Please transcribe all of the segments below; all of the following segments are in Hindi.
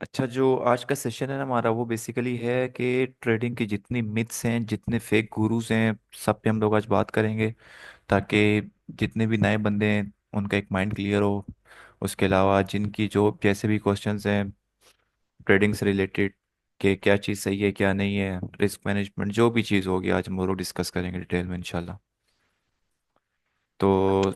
अच्छा, जो आज का सेशन है ना हमारा, वो बेसिकली है कि ट्रेडिंग की जितनी मिथ्स हैं, जितने फेक गुरुज हैं, सब पे हम लोग आज बात करेंगे, ताकि जितने भी नए बंदे हैं उनका एक माइंड क्लियर हो। उसके अलावा जिनकी जो जैसे भी क्वेश्चंस हैं ट्रेडिंग से रिलेटेड, कि क्या चीज़ सही है क्या नहीं है, रिस्क मैनेजमेंट, जो भी चीज़ होगी आज हम लोग डिस्कस करेंगे डिटेल में इंशाल्लाह। तो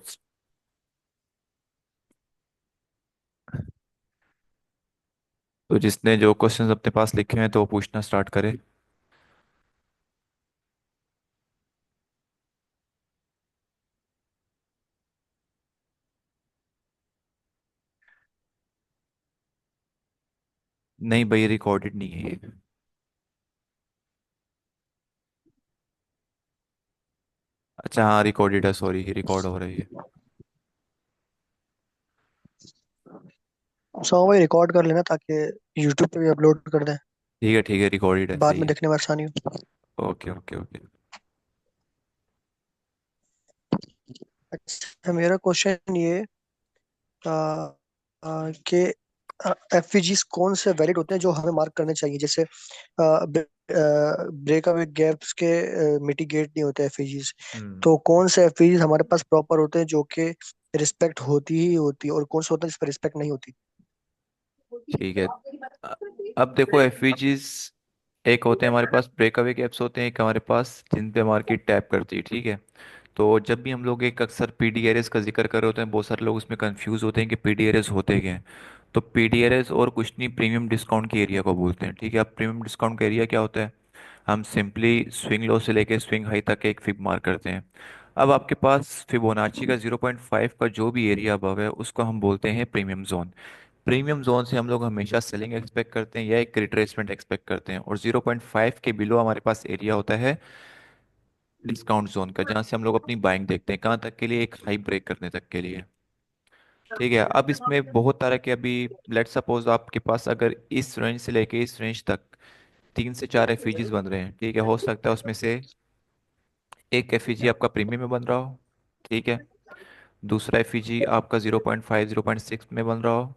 जिसने जो क्वेश्चंस अपने पास लिखे हैं तो वो पूछना स्टार्ट करे। नहीं भाई, रिकॉर्डेड नहीं है ये। अच्छा हाँ, रिकॉर्डेड है, सॉरी, रिकॉर्ड हो रही है। सो भाई रिकॉर्ड कर लेना ताकि यूट्यूब पे भी अपलोड कर दें। ठीक है, रिकॉर्डेड है, बाद सही में है। देखने में आसानी हो। Okay okay okay. अच्छा, मेरा क्वेश्चन ये आ, कि एफवीजीज कौन से वैलिड होते हैं जो हमें मार्क करने चाहिए, जैसे ब्रेकअवे गैप्स के मिटिगेट नहीं होते एफवीजीज। हम्म। तो कौन से एफवीजीज हमारे पास प्रॉपर होते हैं जो कि रिस्पेक्ट होती ही होती है, और कौन से होते हैं जिस पर रिस्पेक्ट नहीं होती। ठीक है। अ- अब देखो, एफवीजीज एक होते हैं हमारे पास, ब्रेकअवे गैप्स होते हैं एक हमारे पास, जिन पे मार्केट टैप करती है, ठीक है। तो जब भी हम लोग एक अक्सर पीडीआरएस का जिक्र कर रहे होते हैं, बहुत सारे लोग उसमें कंफ्यूज होते हैं कि पीडीआरएस होते क्या हैं। तो पीडीआरएस और कुछ नहीं, प्रीमियम डिस्काउंट के एरिया को बोलते हैं, ठीक है। अब प्रीमियम डिस्काउंट का एरिया क्या होता है? हम सिंपली स्विंग लो से लेके स्विंग हाई तक एक फिब मार्क करते हैं। अब आपके पास फिबोनाची का 0.5 का जो भी एरिया अबव है उसको हम बोलते हैं प्रीमियम जोन। प्रीमियम जोन से हम लोग हमेशा सेलिंग एक्सपेक्ट करते हैं या एक रिट्रेसमेंट एक्सपेक्ट करते हैं, और 0.5 के बिलो हमारे पास एरिया होता है डिस्काउंट जोन का, जहाँ से हम लोग अपनी बाइंग देखते हैं, कहाँ तक के लिए, एक हाई ब्रेक करने तक के लिए। ठीक है। अब इसमें बहुत तरह के, अभी लेट्स सपोज आपके पास अगर इस रेंज से लेके इस रेंज तक 3 से 4 एफईजीज बन रहे हैं, ठीक है, हो सकता है उसमें से एक एफईजी आपका प्रीमियम में बन रहा हो, ठीक है। दूसरा एफईजी आपका 0.5 0.6 में बन रहा हो,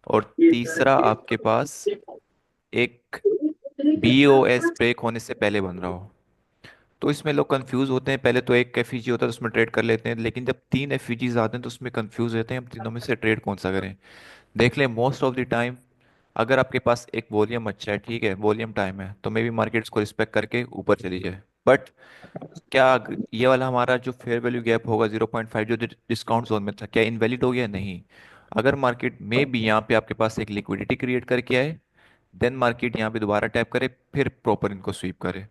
और तीसरा आपके पास एक बीओएस ब्रेक होने से पहले बन रहा हो। तो इसमें लोग कंफ्यूज होते हैं, पहले तो एक एफईजी होता है तो उसमें ट्रेड कर लेते हैं, लेकिन जब 3 एफईजीज आते हैं तो उसमें कंफ्यूज रहते हैं हम तीनों में से ट्रेड कौन सा करें। देख लें, मोस्ट ऑफ द टाइम अगर आपके पास एक वॉल्यूम अच्छा है, ठीक है, वॉल्यूम टाइम है, तो मे भी मार्केट्स को रिस्पेक्ट करके ऊपर चली जाए। बट क्या ये वाला हमारा जो फेयर वैल्यू गैप होगा 0.5, जो डिस्काउंट जोन में था, क्या इनवैलिड हो गया? नहीं। अगर मार्केट में भी यहाँ पे आपके पास एक लिक्विडिटी क्रिएट करके आए, देन मार्केट यहाँ पे दोबारा टैप करे, फिर प्रॉपर इनको स्वीप करे।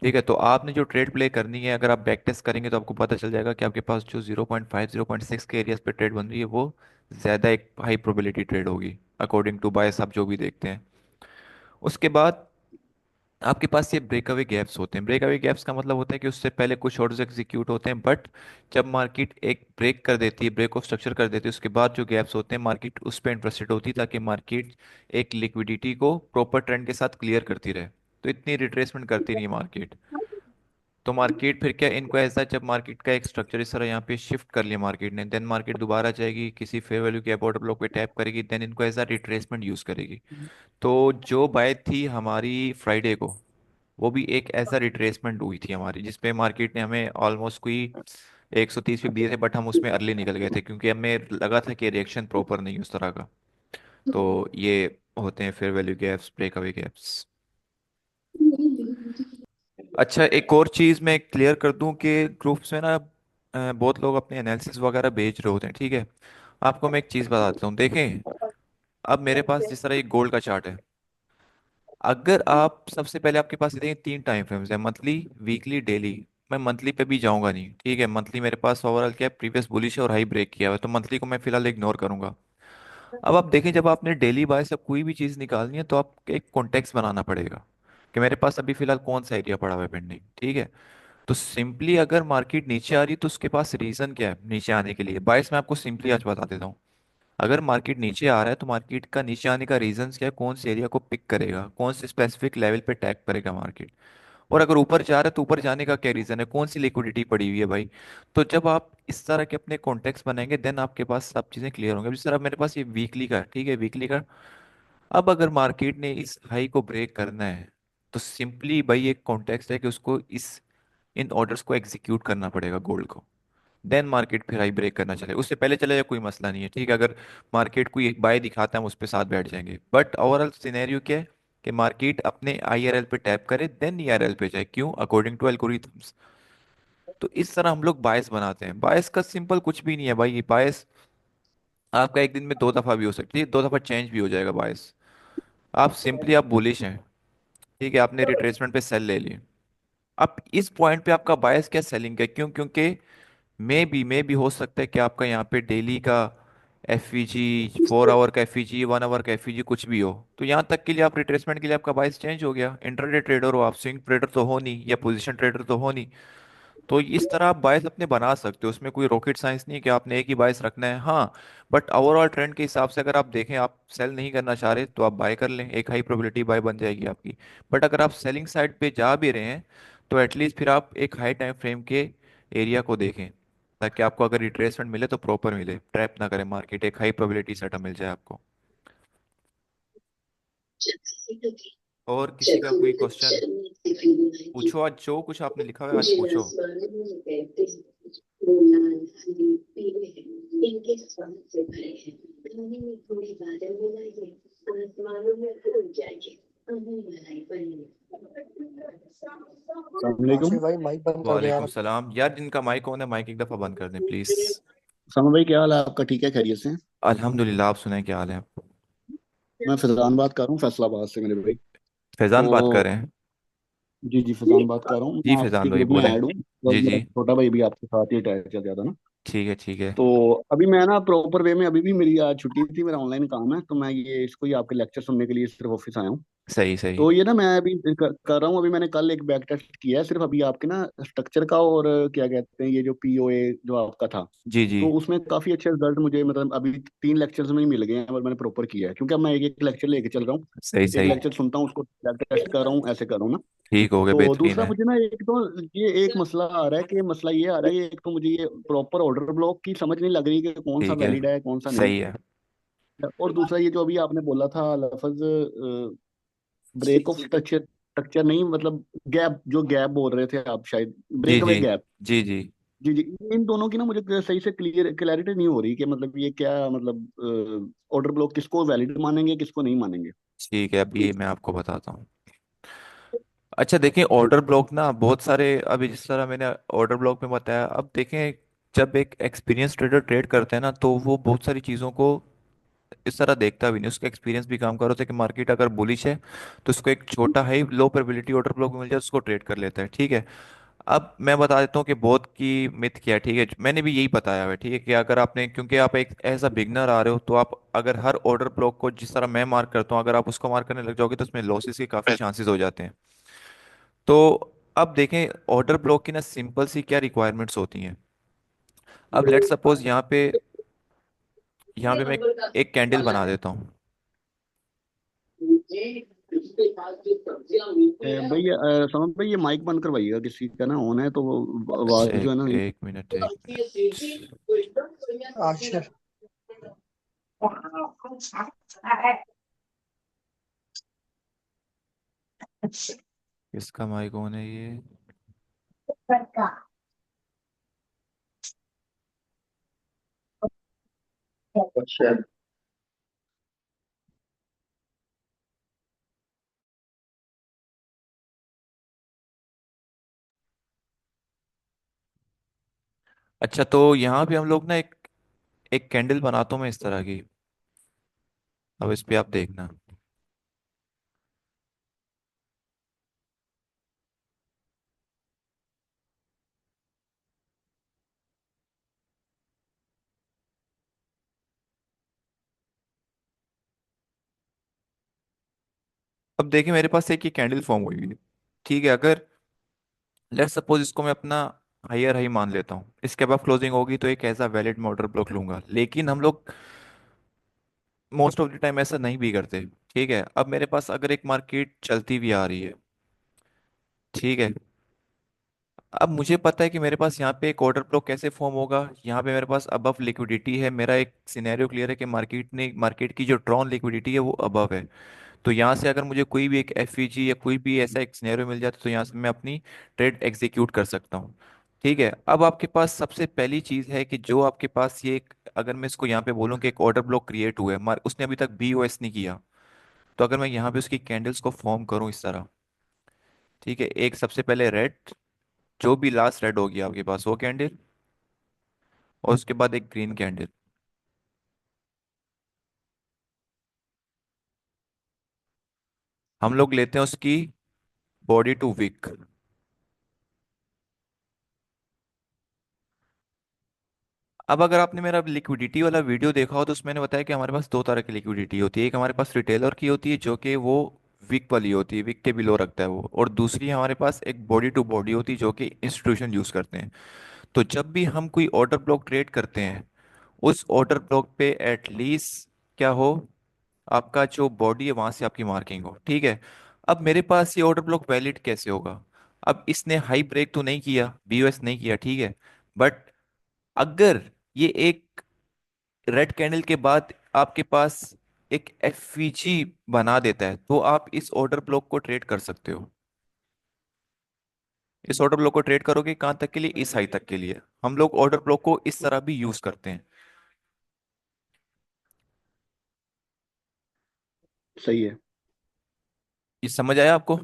ठीक है। तो आपने जो ट्रेड प्ले करनी है, अगर आप बैक टेस्ट करेंगे तो आपको पता चल जाएगा कि आपके पास जो 0.5 0.6 के एरियाज पे ट्रेड बन रही है वो ज़्यादा एक हाई प्रोबेबिलिटी ट्रेड होगी, अकॉर्डिंग टू बायस आप जो भी देखते हैं। उसके बाद आपके पास ये ब्रेकअवे गैप्स होते हैं। ब्रेकअवे गैप्स का मतलब होता है कि उससे पहले कुछ ऑर्डर्स एग्जीक्यूट होते हैं, बट जब मार्केट एक ब्रेक कर देती है, ब्रेक ऑफ स्ट्रक्चर कर देती है, उसके बाद जो गैप्स होते हैं मार्केट उस पर इंटरेस्टेड होती है, ताकि मार्केट एक लिक्विडिटी को प्रॉपर ट्रेंड के साथ क्लियर करती रहे। तो इतनी रिट्रेसमेंट करती नहीं मार्केट। तो मार्केट फिर क्या, इनको ऐसा, जब मार्केट का एक स्ट्रक्चर इस तरह यहाँ पे शिफ्ट कर लिया मार्केट ने, देन मार्केट दोबारा जाएगी किसी फेयर वैल्यू के अबाउट ब्लॉक पे टैप करेगी, देन इनको एज अ रिट्रेसमेंट यूज करेगी। तो जो बाय थी हमारी फ्राइडे को, वो भी एक ऐसा रिट्रेसमेंट हुई थी हमारी, जिसपे मार्केट ने हमें ऑलमोस्ट कोई 130 पे दिए थे, बट हम उसमें अर्ली निकल गए थे क्योंकि हमें लगा था कि रिएक्शन प्रॉपर नहीं है उस तरह का। तो ये होते हैं fair value gaps, break away gaps. अच्छा, एक और चीज़ मैं क्लियर कर दूं कि ग्रुप्स में ना बहुत लोग अपने एनालिसिस वगैरह भेज रहे होते हैं, ठीक है। आपको मैं एक चीज़ बताता हूँ, देखें। अब मेरे पास जिस तरह एक गोल्ड का चार्ट है, अगर आप सबसे पहले आपके पास ये देखें 3 टाइम फ्रेम्स है, मंथली, वीकली, डेली। मैं मंथली पे भी जाऊंगा नहीं, ठीक है। मंथली मेरे पास ओवरऑल क्या है, प्रीवियस बुलिश है और हाई ब्रेक किया हुआ है, तो मंथली को मैं फिलहाल इग्नोर करूंगा। अब आप देखें, जब आपने डेली बाय से कोई भी चीज़ निकालनी है तो आप एक कॉन्टेक्स्ट बनाना पड़ेगा कि मेरे पास अभी फिलहाल कौन सा एरिया पड़ा हुआ है पेंडिंग, ठीक है। तो सिंपली अगर मार्केट नीचे आ रही है तो उसके पास रीजन क्या है नीचे आने के लिए, बायस मैं आपको सिंपली आज बता देता हूँ। अगर मार्केट नीचे आ रहा है तो मार्केट का नीचे आने का रीजन क्या है, कौन से एरिया को पिक करेगा, कौन से स्पेसिफिक लेवल पे टैग करेगा मार्केट। और अगर ऊपर जा रहा है तो ऊपर जाने का क्या रीजन है, कौन सी लिक्विडिटी पड़ी हुई है भाई। तो जब आप इस तरह के अपने कॉन्टेक्स्ट बनाएंगे, देन आपके पास सब चीजें क्लियर होंगी। जिस तरह मेरे पास ये वीकली का है, ठीक है, वीकली का अब अगर मार्केट ने इस हाई को ब्रेक करना है, तो सिंपली भाई एक कॉन्टेक्स्ट है कि उसको इस इन ऑर्डर्स को एग्जीक्यूट करना पड़ेगा गोल्ड को। देन मार्केट फिर हाई ब्रेक करना चले, उससे पहले चले जाए कोई मसला नहीं है, ठीक है। अगर मार्केट कोई एक बाय दिखाता है हम उस पर साथ बैठ जाएंगे, बट ओवरऑल सिनेरियो क्या है कि मार्केट अपने आईआरएल पे टैप करे देन ईआरएल पे जाए, क्यों? According to algorithms. तो इस तरह हम लोग बायस बनाते हैं। बायस का सिंपल कुछ भी नहीं है भाई, ये बायस आपका एक दिन में दो दफा भी हो सकती है, दो दफा चेंज भी हो जाएगा बायस। आप सिंपली आप बुलिश हैं, ठीक है, आपने रिट्रेसमेंट पे सेल ले ली। अब इस पॉइंट पे आपका बायस क्या सेलिंग है, क्यों? क्योंकि मे भी हो सकता है कि आपका यहाँ पे डेली का एफईजी, 4 आवर का एफईजी, 1 आवर का एफईजी कुछ भी हो, तो यहाँ तक के लिए आप रिट्रेसमेंट के लिए आपका बायस चेंज हो गया। इंट्राडे ट्रेडर हो आप, स्विंग ट्रेडर तो हो नहीं, या पोजीशन ट्रेडर तो हो नहीं। तो इस तरह आप बायस अपने बना सकते हो, उसमें कोई रॉकेट साइंस नहीं है कि आपने एक ही बायस रखना है। हाँ, बट ओवरऑल ट्रेंड के हिसाब से अगर आप देखें, आप सेल नहीं करना चाह रहे तो आप बाय कर लें, एक हाई प्रोबेबिलिटी बाय बन जाएगी आपकी। बट अगर आप सेलिंग साइड पे जा भी रहे हैं, तो एटलीस्ट फिर आप एक हाई टाइम फ्रेम के एरिया को देखें, ताकि आपको अगर रिट्रेसमेंट मिले तो प्रॉपर मिले, ट्रैप ना करें मार्केट, एक हाई प्रोबेबिलिटी सेटअप मिल जाए आपको। और किसी का कोई क्वेश्चन पूछो, आज जो कुछ आपने लिखा हुआ है आज पूछो। आशिफ सलामकुम। भाई माइक बंद कर दो वालेकुम यार। सलाम यार, जिनका माइक ऑन है माइक एक दफ़ा बंद कर दें प्लीज़। समा भाई क्या हाल है आपका? ठीक है, खैरियत से? अल्हम्दुलिल्लाह, आप सुनाए क्या हाल है? मैं फैजान बात कर रहा हूँ, फैसलाबाद से मेरे भाई। फैज़ान बात कर तो रहे हैं? जी जी, फैजान बात कर रहा हूँ। जी मैं फैज़ान आपके भाई ग्रुप में बोलें। ऐड हूँ और जी मेरा जी। छोटा भाई भी आपके साथ ही अटैच है ज़्यादा ना। ठीक है ठीक है। तो अभी मैं ना प्रॉपर वे में, अभी भी मेरी आज छुट्टी थी, मेरा ऑनलाइन काम है, तो मैं ये इसको ही आपके लेक्चर सुनने के लिए सिर्फ ऑफिस आया हूँ। सही सही। तो ये ना मैं अभी कर रहा हूँ। अभी मैंने कल एक बैक टेस्ट किया है सिर्फ अभी आपके ना स्ट्रक्चर का, और क्या कहते हैं ये जो पीओए जो आपका था, जी जी। तो उसमें काफी अच्छे रिजल्ट मुझे, मतलब अभी 3 लेक्चर्स में ही मिल गए हैं और मैंने प्रॉपर किया है, क्योंकि अब मैं एक एक लेक्चर लेके चल रहा हूँ। सही एक सही। लेक्चर सुनता हूँ, उसको बैक टेस्ट कर रहा हूँ, ऐसे कर रहा हूँ ना। ठीक हो गया, तो बेहतरीन दूसरा है। मुझे ना एक तो ये एक मसला आ रहा है, कि मसला ये आ रहा है, एक तो मुझे ये प्रॉपर ऑर्डर ब्लॉक की समझ नहीं लग रही कि कौन सा ठीक है। वैलिड है कौन सा नहीं सही है। है। और दूसरा ये जो अभी आपने बोला था लफज, ब्रेक ऑफ स्ट्रक्चर, स्ट्रक्चर नहीं मतलब गैप, जो गैप बोल रहे थे आप शायद, जी ब्रेक अवे जी। गैप। जी जी। जी जी, इन दोनों की ना मुझे सही से क्लैरिटी नहीं हो रही, कि मतलब ये क्या, मतलब ऑर्डर ब्लॉक किसको वैलिड मानेंगे किसको नहीं मानेंगे। ठीक है, अब ये मैं आपको बताता हूँ। अच्छा देखिए, ऑर्डर ब्लॉक ना बहुत सारे, अभी जिस तरह मैंने ऑर्डर ब्लॉक में बताया, अब देखें, जब एक एक्सपीरियंस ट्रेडर ट्रेड करते हैं ना, तो वो बहुत सारी चीज़ों को इस तरह देखता भी नहीं, उसका एक्सपीरियंस भी काम कर रहा है कि मार्केट अगर बुलिश है तो उसको एक छोटा high low probability order block मिल जाए, उसको ट्रेड कर लेता है, ठीक है। अब मैं बता देता हूँ कि बहुत की मिथ क्या है, ठीक है, मैंने भी यही बताया है, ठीक है, कि अगर आपने, क्योंकि आप एक एज अ बिगनर आ रहे हो, तो आप अगर हर ऑर्डर ब्लॉक को जिस तरह मैं मार्क करता हूँ, अगर आप उसको मार्क करने लग जाओगे तो उसमें लॉसेस के काफ़ी चांसेस हो जाते हैं। तो अब देखें, ऑर्डर ब्लॉक की ना सिंपल सी क्या रिक्वायरमेंट्स होती हैं। अब लेट सपोज यहाँ पे मैं एक कैंडल बना देता हूँ। भैया समझ भाई, ये माइक बंद करवाइएगा, किसी का ना ऑन है तो वो अच्छा, आवाज जो है ना। एक मिनट एक मिनट। आशिफ किसका माइक ऑन है ये? अच्छा, तो यहाँ पे हम लोग ना एक एक कैंडल बनाता हूँ मैं इस तरह की। अब इस पे आप देखना। अब देखिए, मेरे पास एक ये कैंडल फॉर्म हुई हुई है, ठीक है। अगर लेट सपोज इसको मैं अपना हायर हाई मान लेता हूँ, इसके बाद क्लोजिंग होगी तो एक ऐसा वैलिड मॉडल ब्लॉक लूंगा, लेकिन हम लोग मोस्ट ऑफ द टाइम ऐसा नहीं भी करते, ठीक है। अब मेरे पास अगर एक मार्केट चलती भी आ रही है, ठीक है, अब मुझे पता है कि मेरे पास यहाँ पे एक ऑर्डर फ्लो कैसे फॉर्म होगा। यहाँ पे मेरे पास अबव लिक्विडिटी है, मेरा एक सिनेरियो क्लियर है कि मार्केट की जो ड्रॉन लिक्विडिटी है वो अबव है। तो यहाँ से अगर मुझे कोई भी एक एफईजी या कोई भी ऐसा एक सिनेरियो मिल जाता है तो यहाँ से मैं अपनी ट्रेड एग्जीक्यूट कर सकता हूँ। ठीक है, अब आपके पास सबसे पहली चीज़ है कि जो आपके पास ये अगर मैं इसको यहाँ पे बोलूँ कि एक ऑर्डर ब्लॉक क्रिएट हुआ है, उसने अभी तक बीओएस नहीं किया। तो अगर मैं यहाँ पे उसकी कैंडल्स को फॉर्म करूँ इस तरह, ठीक है, एक सबसे पहले रेड, जो भी लास्ट रेड होगी आपके पास वो कैंडल, और उसके बाद एक ग्रीन कैंडल। हम लोग लेते हैं उसकी बॉडी टू विक। अब अगर आपने मेरा लिक्विडिटी वाला वीडियो देखा हो तो उसमें मैंने बताया कि हमारे पास दो तरह की लिक्विडिटी होती है। एक हमारे पास रिटेलर की होती है जो कि वो विक वाली होती है, विक के बिलो रखता है वो, और दूसरी हमारे पास एक बॉडी टू बॉडी होती है जो कि इंस्टीट्यूशन यूज करते हैं। तो जब भी हम कोई ऑर्डर ब्लॉक ट्रेड करते हैं, उस ऑर्डर ब्लॉक पे एटलीस्ट क्या हो, आपका जो बॉडी है वहां से आपकी मार्किंग हो। ठीक है, अब मेरे पास ये ऑर्डर ब्लॉक वैलिड कैसे होगा? अब इसने हाई ब्रेक तो नहीं किया, बीओएस नहीं किया, ठीक है, बट अगर ये एक रेड कैंडल के बाद आपके पास एक एफवीजी बना देता है तो आप इस ऑर्डर ब्लॉक को ट्रेड कर सकते हो। इस ऑर्डर ब्लॉक को ट्रेड करोगे कहाँ तक के लिए? इस हाई तक के लिए। हम लोग ऑर्डर ब्लॉक को इस तरह भी यूज करते हैं। सही है। ये समझ आया आपको?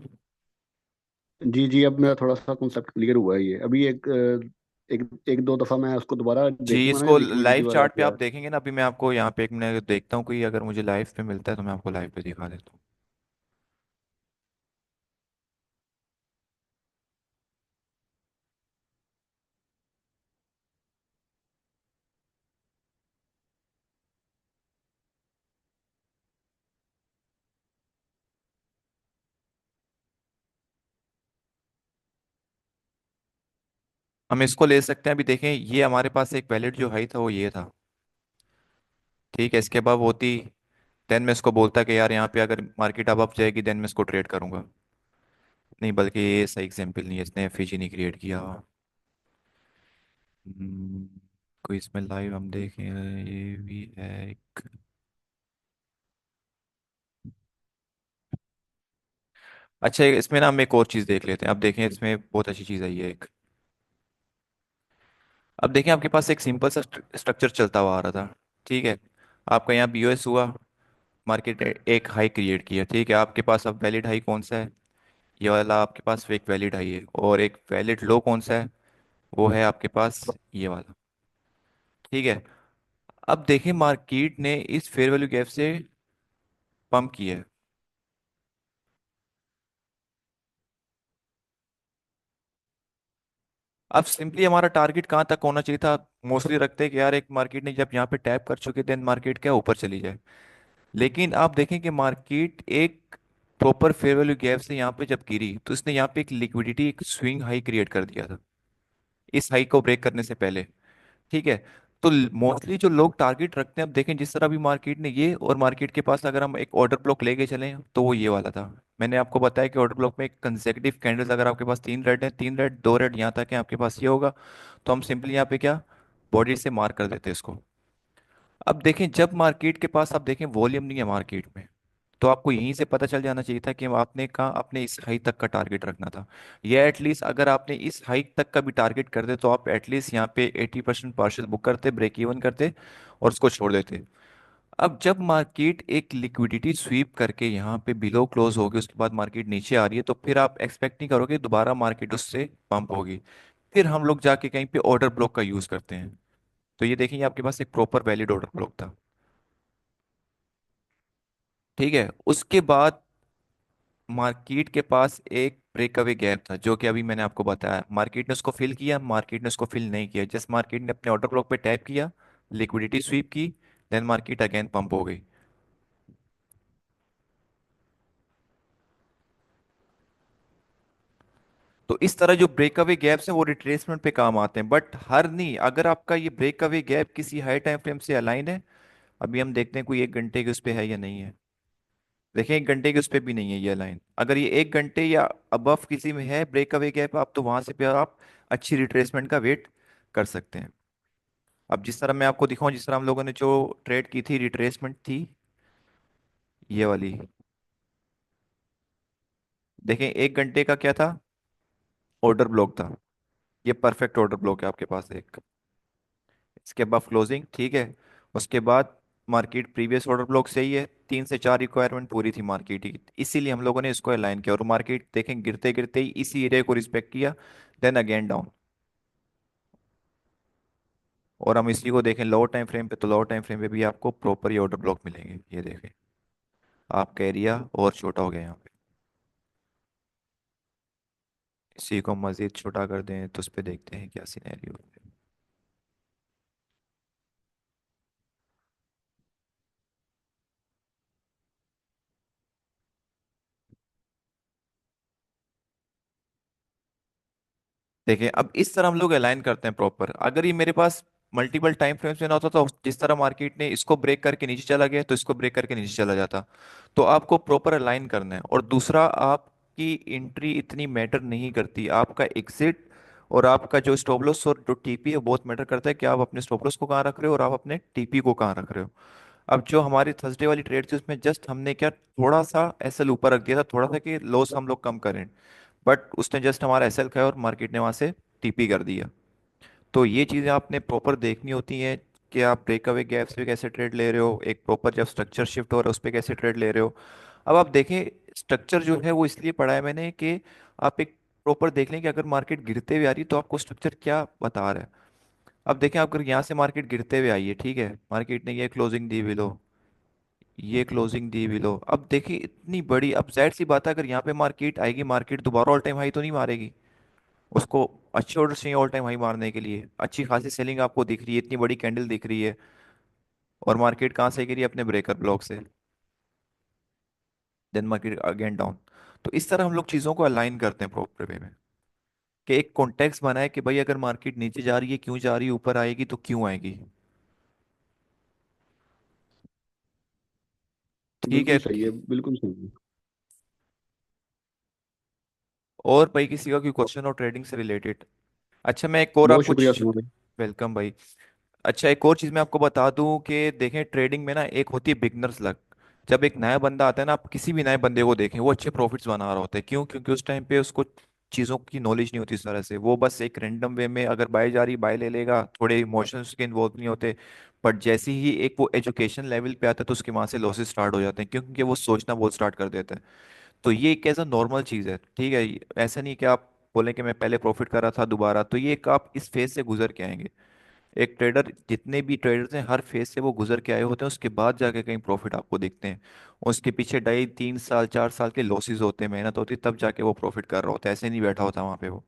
जी जी, अब मेरा थोड़ा सा कॉन्सेप्ट क्लियर हुआ है। ये अभी एक एक दो दफा मैं उसको दोबारा जी, देखूंगा ना, इसको लिक्विडिटी लाइव वाला चार्ट पे क्या आप है। देखेंगे ना, अभी मैं आपको यहाँ पे एक मिनट देखता हूँ, कोई अगर मुझे लाइव पे मिलता है तो मैं आपको लाइव पे दिखा देता हूँ। हम इसको ले सकते हैं, अभी देखें ये हमारे पास एक वैलिड जो हाई था वो ये था। ठीक है, इसके बाद होती, देन मैं इसको बोलता कि यार यहाँ पे अगर मार्केट अब जाएगी देन मैं इसको ट्रेड करूंगा। नहीं, बल्कि ये सही एग्जाम्पल नहीं है, इसने एफईजी नहीं क्रिएट किया। हम्म, कोई इसमें लाइव हम देखें, ये भी है एक। अच्छा, इसमें ना हम एक और चीज़ देख लेते हैं। अब देखें इसमें बहुत अच्छी चीज़ आई है एक। अब देखें आपके पास एक सिंपल सा स्ट्रक्चर चलता हुआ आ रहा था। ठीक है, आपका यहाँ बीओएस हुआ, मार्केट एक हाई क्रिएट किया। ठीक है, आपके पास अब वैलिड हाई कौन सा है? ये वाला आपके पास एक वैलिड हाई है। और एक वैलिड लो कौन सा है? वो है आपके पास ये वाला। ठीक है, अब देखें मार्केट ने इस फेयर वैल्यू गैप से पंप किया है। अब सिंपली हमारा टारगेट कहाँ तक होना चाहिए था? मोस्टली रखते हैं कि यार एक मार्केट ने जब यहाँ पे टैप कर चुके देन मार्केट क्या ऊपर चली जाए। लेकिन आप देखें कि मार्केट एक प्रॉपर फेयर वैल्यू गैप से यहाँ पे जब गिरी तो इसने यहाँ पे एक लिक्विडिटी, एक स्विंग हाई क्रिएट कर दिया था इस हाई को ब्रेक करने से पहले। ठीक है, तो मोस्टली जो लोग टारगेट रखते हैं, अब देखें जिस तरह भी मार्केट ने ये, और मार्केट के पास अगर हम एक ऑर्डर ब्लॉक लेके चलें तो वो ये वाला था। मैंने आपको बताया कि ऑर्डर ब्लॉक में एक कंसेक्यूटिव कैंडल्स अगर आपके पास तीन रेड है, तीन रेड दो रेड यहाँ तक है आपके पास ये होगा, तो हम सिंपली यहाँ पे क्या, बॉडी से मार्क कर देते हैं इसको। अब देखें जब मार्केट के पास आप देखें वॉल्यूम नहीं है मार्केट में, तो आपको यहीं से पता चल जाना चाहिए था कि आपने कहा आपने इस हाई तक का टारगेट रखना था। या एटलीस्ट अगर आपने इस हाई तक का भी टारगेट कर दे तो आप एटलीस्ट यहाँ पे 80% पार्शल बुक करते, ब्रेक इवन करते और उसको छोड़ देते। अब जब मार्केट एक लिक्विडिटी स्वीप करके यहाँ पे बिलो क्लोज होगी, उसके बाद मार्केट नीचे आ रही है, तो फिर आप एक्सपेक्ट नहीं करोगे दोबारा मार्केट उससे पंप होगी। फिर हम लोग जाके कहीं पे ऑर्डर ब्लॉक का यूज करते हैं। तो ये देखेंगे आपके पास एक प्रॉपर वैलिड ऑर्डर ब्लॉक था। ठीक है, उसके बाद मार्केट के पास एक ब्रेकअवे गैप था जो कि अभी मैंने आपको बताया। मार्केट ने उसको फिल किया, मार्केट ने उसको फिल नहीं किया, जस्ट मार्केट ने अपने ऑर्डर ब्लॉक पे टैप किया, लिक्विडिटी स्वीप की, देन मार्केट अगेन पंप हो गई। तो इस तरह जो ब्रेकअवे गैप्स हैं वो रिट्रेसमेंट पे काम आते हैं, बट हर नहीं। अगर आपका ये ब्रेकअवे गैप किसी हाई टाइम फ्रेम से अलाइन है, अभी हम देखते हैं कोई एक घंटे के उस पे है या नहीं है। देखें एक घंटे के उस पे भी नहीं है ये लाइन। अगर ये एक घंटे या अबव किसी में है ब्रेकअवे गैप, आप तो वहां से पे आप अच्छी रिट्रेसमेंट का वेट कर सकते हैं। अब जिस तरह मैं आपको दिखाऊं, जिस तरह हम लोगों ने जो ट्रेड की थी, रिट्रेसमेंट थी ये वाली। देखें 1 घंटे का क्या था, ऑर्डर ब्लॉक था। ये परफेक्ट ऑर्डर ब्लॉक है आपके पास एक। इसके बाद क्लोजिंग, ठीक है। उसके बाद मार्केट प्रीवियस ऑर्डर ब्लॉक से ही है, 3 से 4 रिक्वायरमेंट पूरी थी मार्केट की, इसीलिए हम लोगों ने इसको अलाइन किया। और मार्केट देखें गिरते गिरते ही इसी एरिया को रिस्पेक्ट किया, देन अगेन डाउन। और हम इसी को देखें लोअर टाइम फ्रेम पे, तो लोअर टाइम फ्रेम पे भी आपको प्रॉपर ये ऑर्डर ब्लॉक मिलेंगे। ये देखें आपका एरिया और छोटा हो गया यहाँ पे। इसी को मजीद छोटा कर दें तो उस पर देखते हैं क्या सिनेरियो है। देखिए अब इस तरह हम लोग अलाइन करते हैं प्रॉपर। अगर ये मेरे पास मल्टीपल टाइम फ्रेम्स में ना होता तो जिस तरह मार्केट ने इसको ब्रेक करके नीचे चला गया तो इसको ब्रेक करके नीचे चला जाता। तो आपको प्रॉपर अलाइन करना है। और दूसरा, आपकी एंट्री इतनी मैटर नहीं करती, आपका एग्जिट और आपका जो स्टॉप लॉस और जो टीपी है बहुत मैटर करता है कि आप अपने स्टॉप लॉस को कहाँ रख रहे हो और आप अपने टीपी को कहाँ रख रहे हो। अब जो हमारी थर्सडे वाली ट्रेड थी उसमें जस्ट हमने क्या, थोड़ा सा एसएल ऊपर रख दिया था, थोड़ा सा कि लॉस हम लोग कम करें, बट उसने जस्ट हमारा एसएल खाया और मार्केट ने वहां से टीपी कर दिया। तो ये चीज़ें आपने प्रॉपर देखनी होती हैं कि आप ब्रेकअवे गैप्स पे कैसे ट्रेड ले रहे हो, एक प्रॉपर जब स्ट्रक्चर शिफ्ट हो रहा है उस पर कैसे ट्रेड ले रहे हो। अब आप देखें स्ट्रक्चर जो है वो इसलिए पढ़ा है मैंने कि आप एक प्रॉपर देख लें कि अगर मार्केट गिरते हुए आ रही है तो आपको स्ट्रक्चर क्या बता रहा है। अब देखें आप अगर यहाँ से मार्केट गिरते हुए आई है, ठीक है, मार्केट ने ये क्लोजिंग दी बिलो, ये क्लोजिंग दी बिलो, अब देखिए इतनी बड़ी, अब जाहिर सी बात है अगर यहाँ पे मार्केट आएगी, मार्केट दोबारा ऑल टाइम हाई तो नहीं मारेगी। उसको अच्छे ऑर्डर चाहिए ऑल टाइम हाई मारने के लिए, अच्छी खासी सेलिंग आपको दिख रही है, इतनी बड़ी कैंडल दिख रही है। और मार्केट कहाँ से गिरी, अपने ब्रेकर ब्लॉक से, देन मार्केट अगेन डाउन। तो इस तरह हम लोग चीज़ों को अलाइन करते हैं प्रॉपर वे में, कि एक कॉन्टेक्स्ट बनाए कि भाई अगर मार्केट नीचे जा रही है क्यों जा रही है, ऊपर आएगी तो क्यों आएगी। ठीक है। बिल्कुल सही है, बिल्कुल सही है। और भाई किसी का कोई क्वेश्चन हो ट्रेडिंग से रिलेटेड? अच्छा मैं एक और बहुत आपको शुक्रिया सुनो भाई। वेलकम भाई। अच्छा एक और चीज़ मैं आपको बता दूं कि देखें ट्रेडिंग में ना एक होती है बिगनर्स लक। जब एक नया बंदा आता है ना, आप किसी भी नए बंदे को देखें वो अच्छे प्रॉफिट्स बना रहा होता है, क्यों? क्योंकि उस टाइम पे उसको चीज़ों की नॉलेज नहीं होती इस तरह से, वो बस एक रैंडम वे में अगर बाय जा रही बाय ले लेगा, थोड़े इमोशंस के इन्वॉल्व नहीं होते। बट जैसे ही एक वो एजुकेशन लेवल पे आता है तो उसके वहाँ से लॉसेस स्टार्ट हो जाते हैं, क्योंकि वो सोचना बहुत स्टार्ट कर देता है। तो ये एक ऐसा नॉर्मल चीज़ है, ठीक है। ऐसा नहीं कि आप बोलें कि मैं पहले प्रॉफिट कर रहा था दोबारा, तो ये एक आप इस फेज से गुजर के आएंगे। एक ट्रेडर, जितने भी ट्रेडर्स हैं हर फेज से वो गुजर के आए होते हैं, उसके बाद जाके कहीं प्रॉफिट आपको दिखते हैं। उसके पीछे 2.5 3 साल 4 साल के लॉसेस होते हैं, मेहनत होती है, तब जाके वो प्रॉफिट कर रहा होता है, ऐसे नहीं बैठा होता वहां पे वो।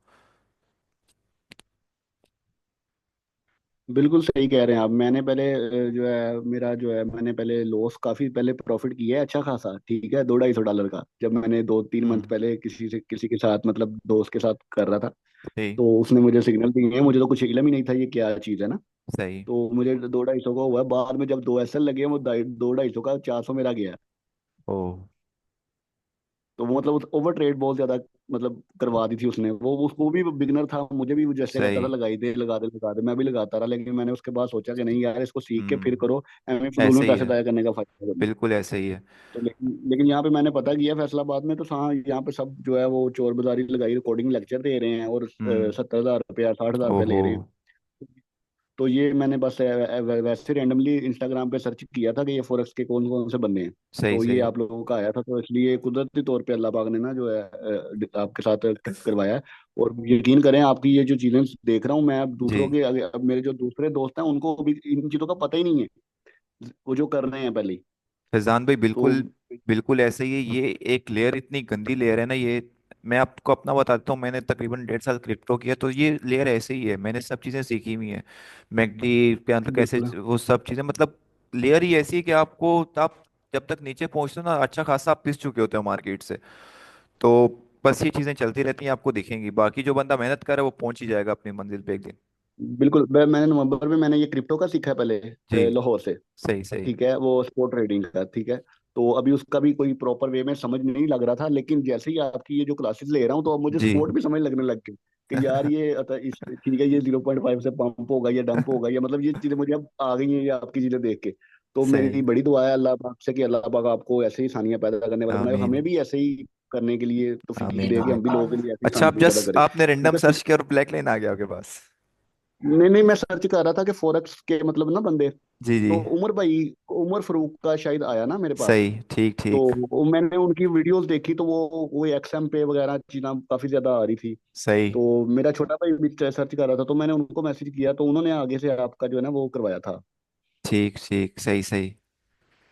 बिल्कुल सही कह रहे हैं आप। मैंने पहले जो है मेरा जो है मैंने पहले लॉस काफी पहले प्रॉफिट किया है अच्छा खासा, ठीक है, 200-250 डॉलर का, जब मैंने 2-3 मंथ हम्म। पहले किसी के साथ मतलब दोस्त के साथ कर रहा था। सही। तो उसने मुझे सिग्नल दिए, मुझे तो कुछ इलम ही नहीं था ये क्या चीज़ है ना। सही। तो मुझे 200-250 का हुआ, बाद में जब 2 एसएल लगे वो 200-250 का 400 मेरा गया। ओ। तो वो मतलब ओवर ट्रेड बहुत ज्यादा मतलब करवा दी थी उसने। वो उसको भी बिगनर था, मुझे भी वो जैसे कहता था सही। लगाई दे लगा दे लगा दे, मैं भी लगाता रहा। लेकिन मैंने उसके बाद सोचा कि नहीं यार, इसको सीख के फिर हम्म। करो। एवं फजूल में ऐसे ही पैसे है, जाया करने का फायदा है। बिल्कुल ऐसे ही है। तो लेकिन यहाँ पे मैंने पता किया फैसलाबाद में, तो हाँ यहाँ पे सब जो है वो चोर बाजारी लगाई, रिकॉर्डिंग लेक्चर दे रहे हैं और हम्म। 70,000 रुपया 60,000 रुपया ले ओहो। रहे हैं। तो ये मैंने बस वैसे रेंडमली इंस्टाग्राम पे सर्च किया था कि ये फॉरेक्स के कौन कौन से बंदे हैं। सही तो ये सही। आप लोगों का आया था, तो इसलिए कुदरती तौर पे अल्लाह पाक ने ना जो है आपके साथ करवाया है। और यकीन करें, आपकी ये जो चीजें देख रहा हूँ मैं, अब जी। दूसरों के अब मेरे जो दूसरे दोस्त हैं उनको भी इन चीजों का पता ही नहीं है, वो जो कर रहे हैं पहले ही। फैजान भाई तो बिल्कुल, बिल्कुल ऐसे ही है। ये एक लेयर इतनी गंदी लेयर है ना ये। मैं आपको अपना बताता हूँ, मैंने तकरीबन 1.5 साल क्रिप्टो किया, तो ये लेयर ऐसे ही है, मैंने सब चीज़ें सीखी हुई हैं। मैकडी के अंदर कैसे बिल्कुल वो सब चीज़ें, मतलब लेयर ही ऐसी है कि आपको, आप जब तक नीचे पहुंचते हो ना अच्छा खासा आप पिस चुके होते हो मार्केट से। तो बस ये चीज़ें चलती रहती हैं, आपको दिखेंगी, बाकी जो बंदा मेहनत करे वो पहुंच ही जाएगा अपनी मंजिल पे एक दिन। बिल्कुल। मैंने नवंबर में मैंने ये क्रिप्टो का सीखा है पहले जी। लाहौर से। सही सही। ठीक है, वो स्पॉट ट्रेडिंग का, ठीक है। तो अभी उसका भी कोई प्रॉपर वे में समझ नहीं लग रहा था, लेकिन जैसे ही आपकी ये जो क्लासेस ले रहा हूँ तो अब मुझे जी। स्पॉट भी समझ लगने लग गई। कि यार ये इस ठीक है, ये 0.5 से पंप होगा, ये डंप होगा, ये मतलब ये चीजें मुझे अब आ गई हैं ये आपकी चीजें देख के। तो मेरी सही। बड़ी दुआ है अल्लाह पाक से कि अल्लाह पाक आपको ऐसे ही सानियां पैदा करने वाला बनाए, और आमीन। हमें भी ऐसे ही करने के लिए तौफीक आमीन दे कि हम भी आमीन। लोगों के लिए ऐसे ही अच्छा, आप सानियां पैदा जस्ट करें, आपने रैंडम क्योंकि सर्च किया और ब्लैक लाइन आ गया आपके पास? नहीं नहीं, मैं सर्च कर रहा था कि फॉरेक्स के मतलब ना बंदे, जी जी। तो उमर भाई, उमर फारूक का शायद आया ना मेरे पास। सही, ठीक तो ठीक। मैंने उनकी वीडियोस देखी, तो वो एक्सएम पे वगैरह चीज़ें काफी ज्यादा आ रही थी। सही, तो मेरा छोटा भाई भी सर्च कर रहा था, तो मैंने उनको मैसेज किया, तो उन्होंने आगे से आपका जो है ना वो करवाया था। ठीक ठीक, सही सही।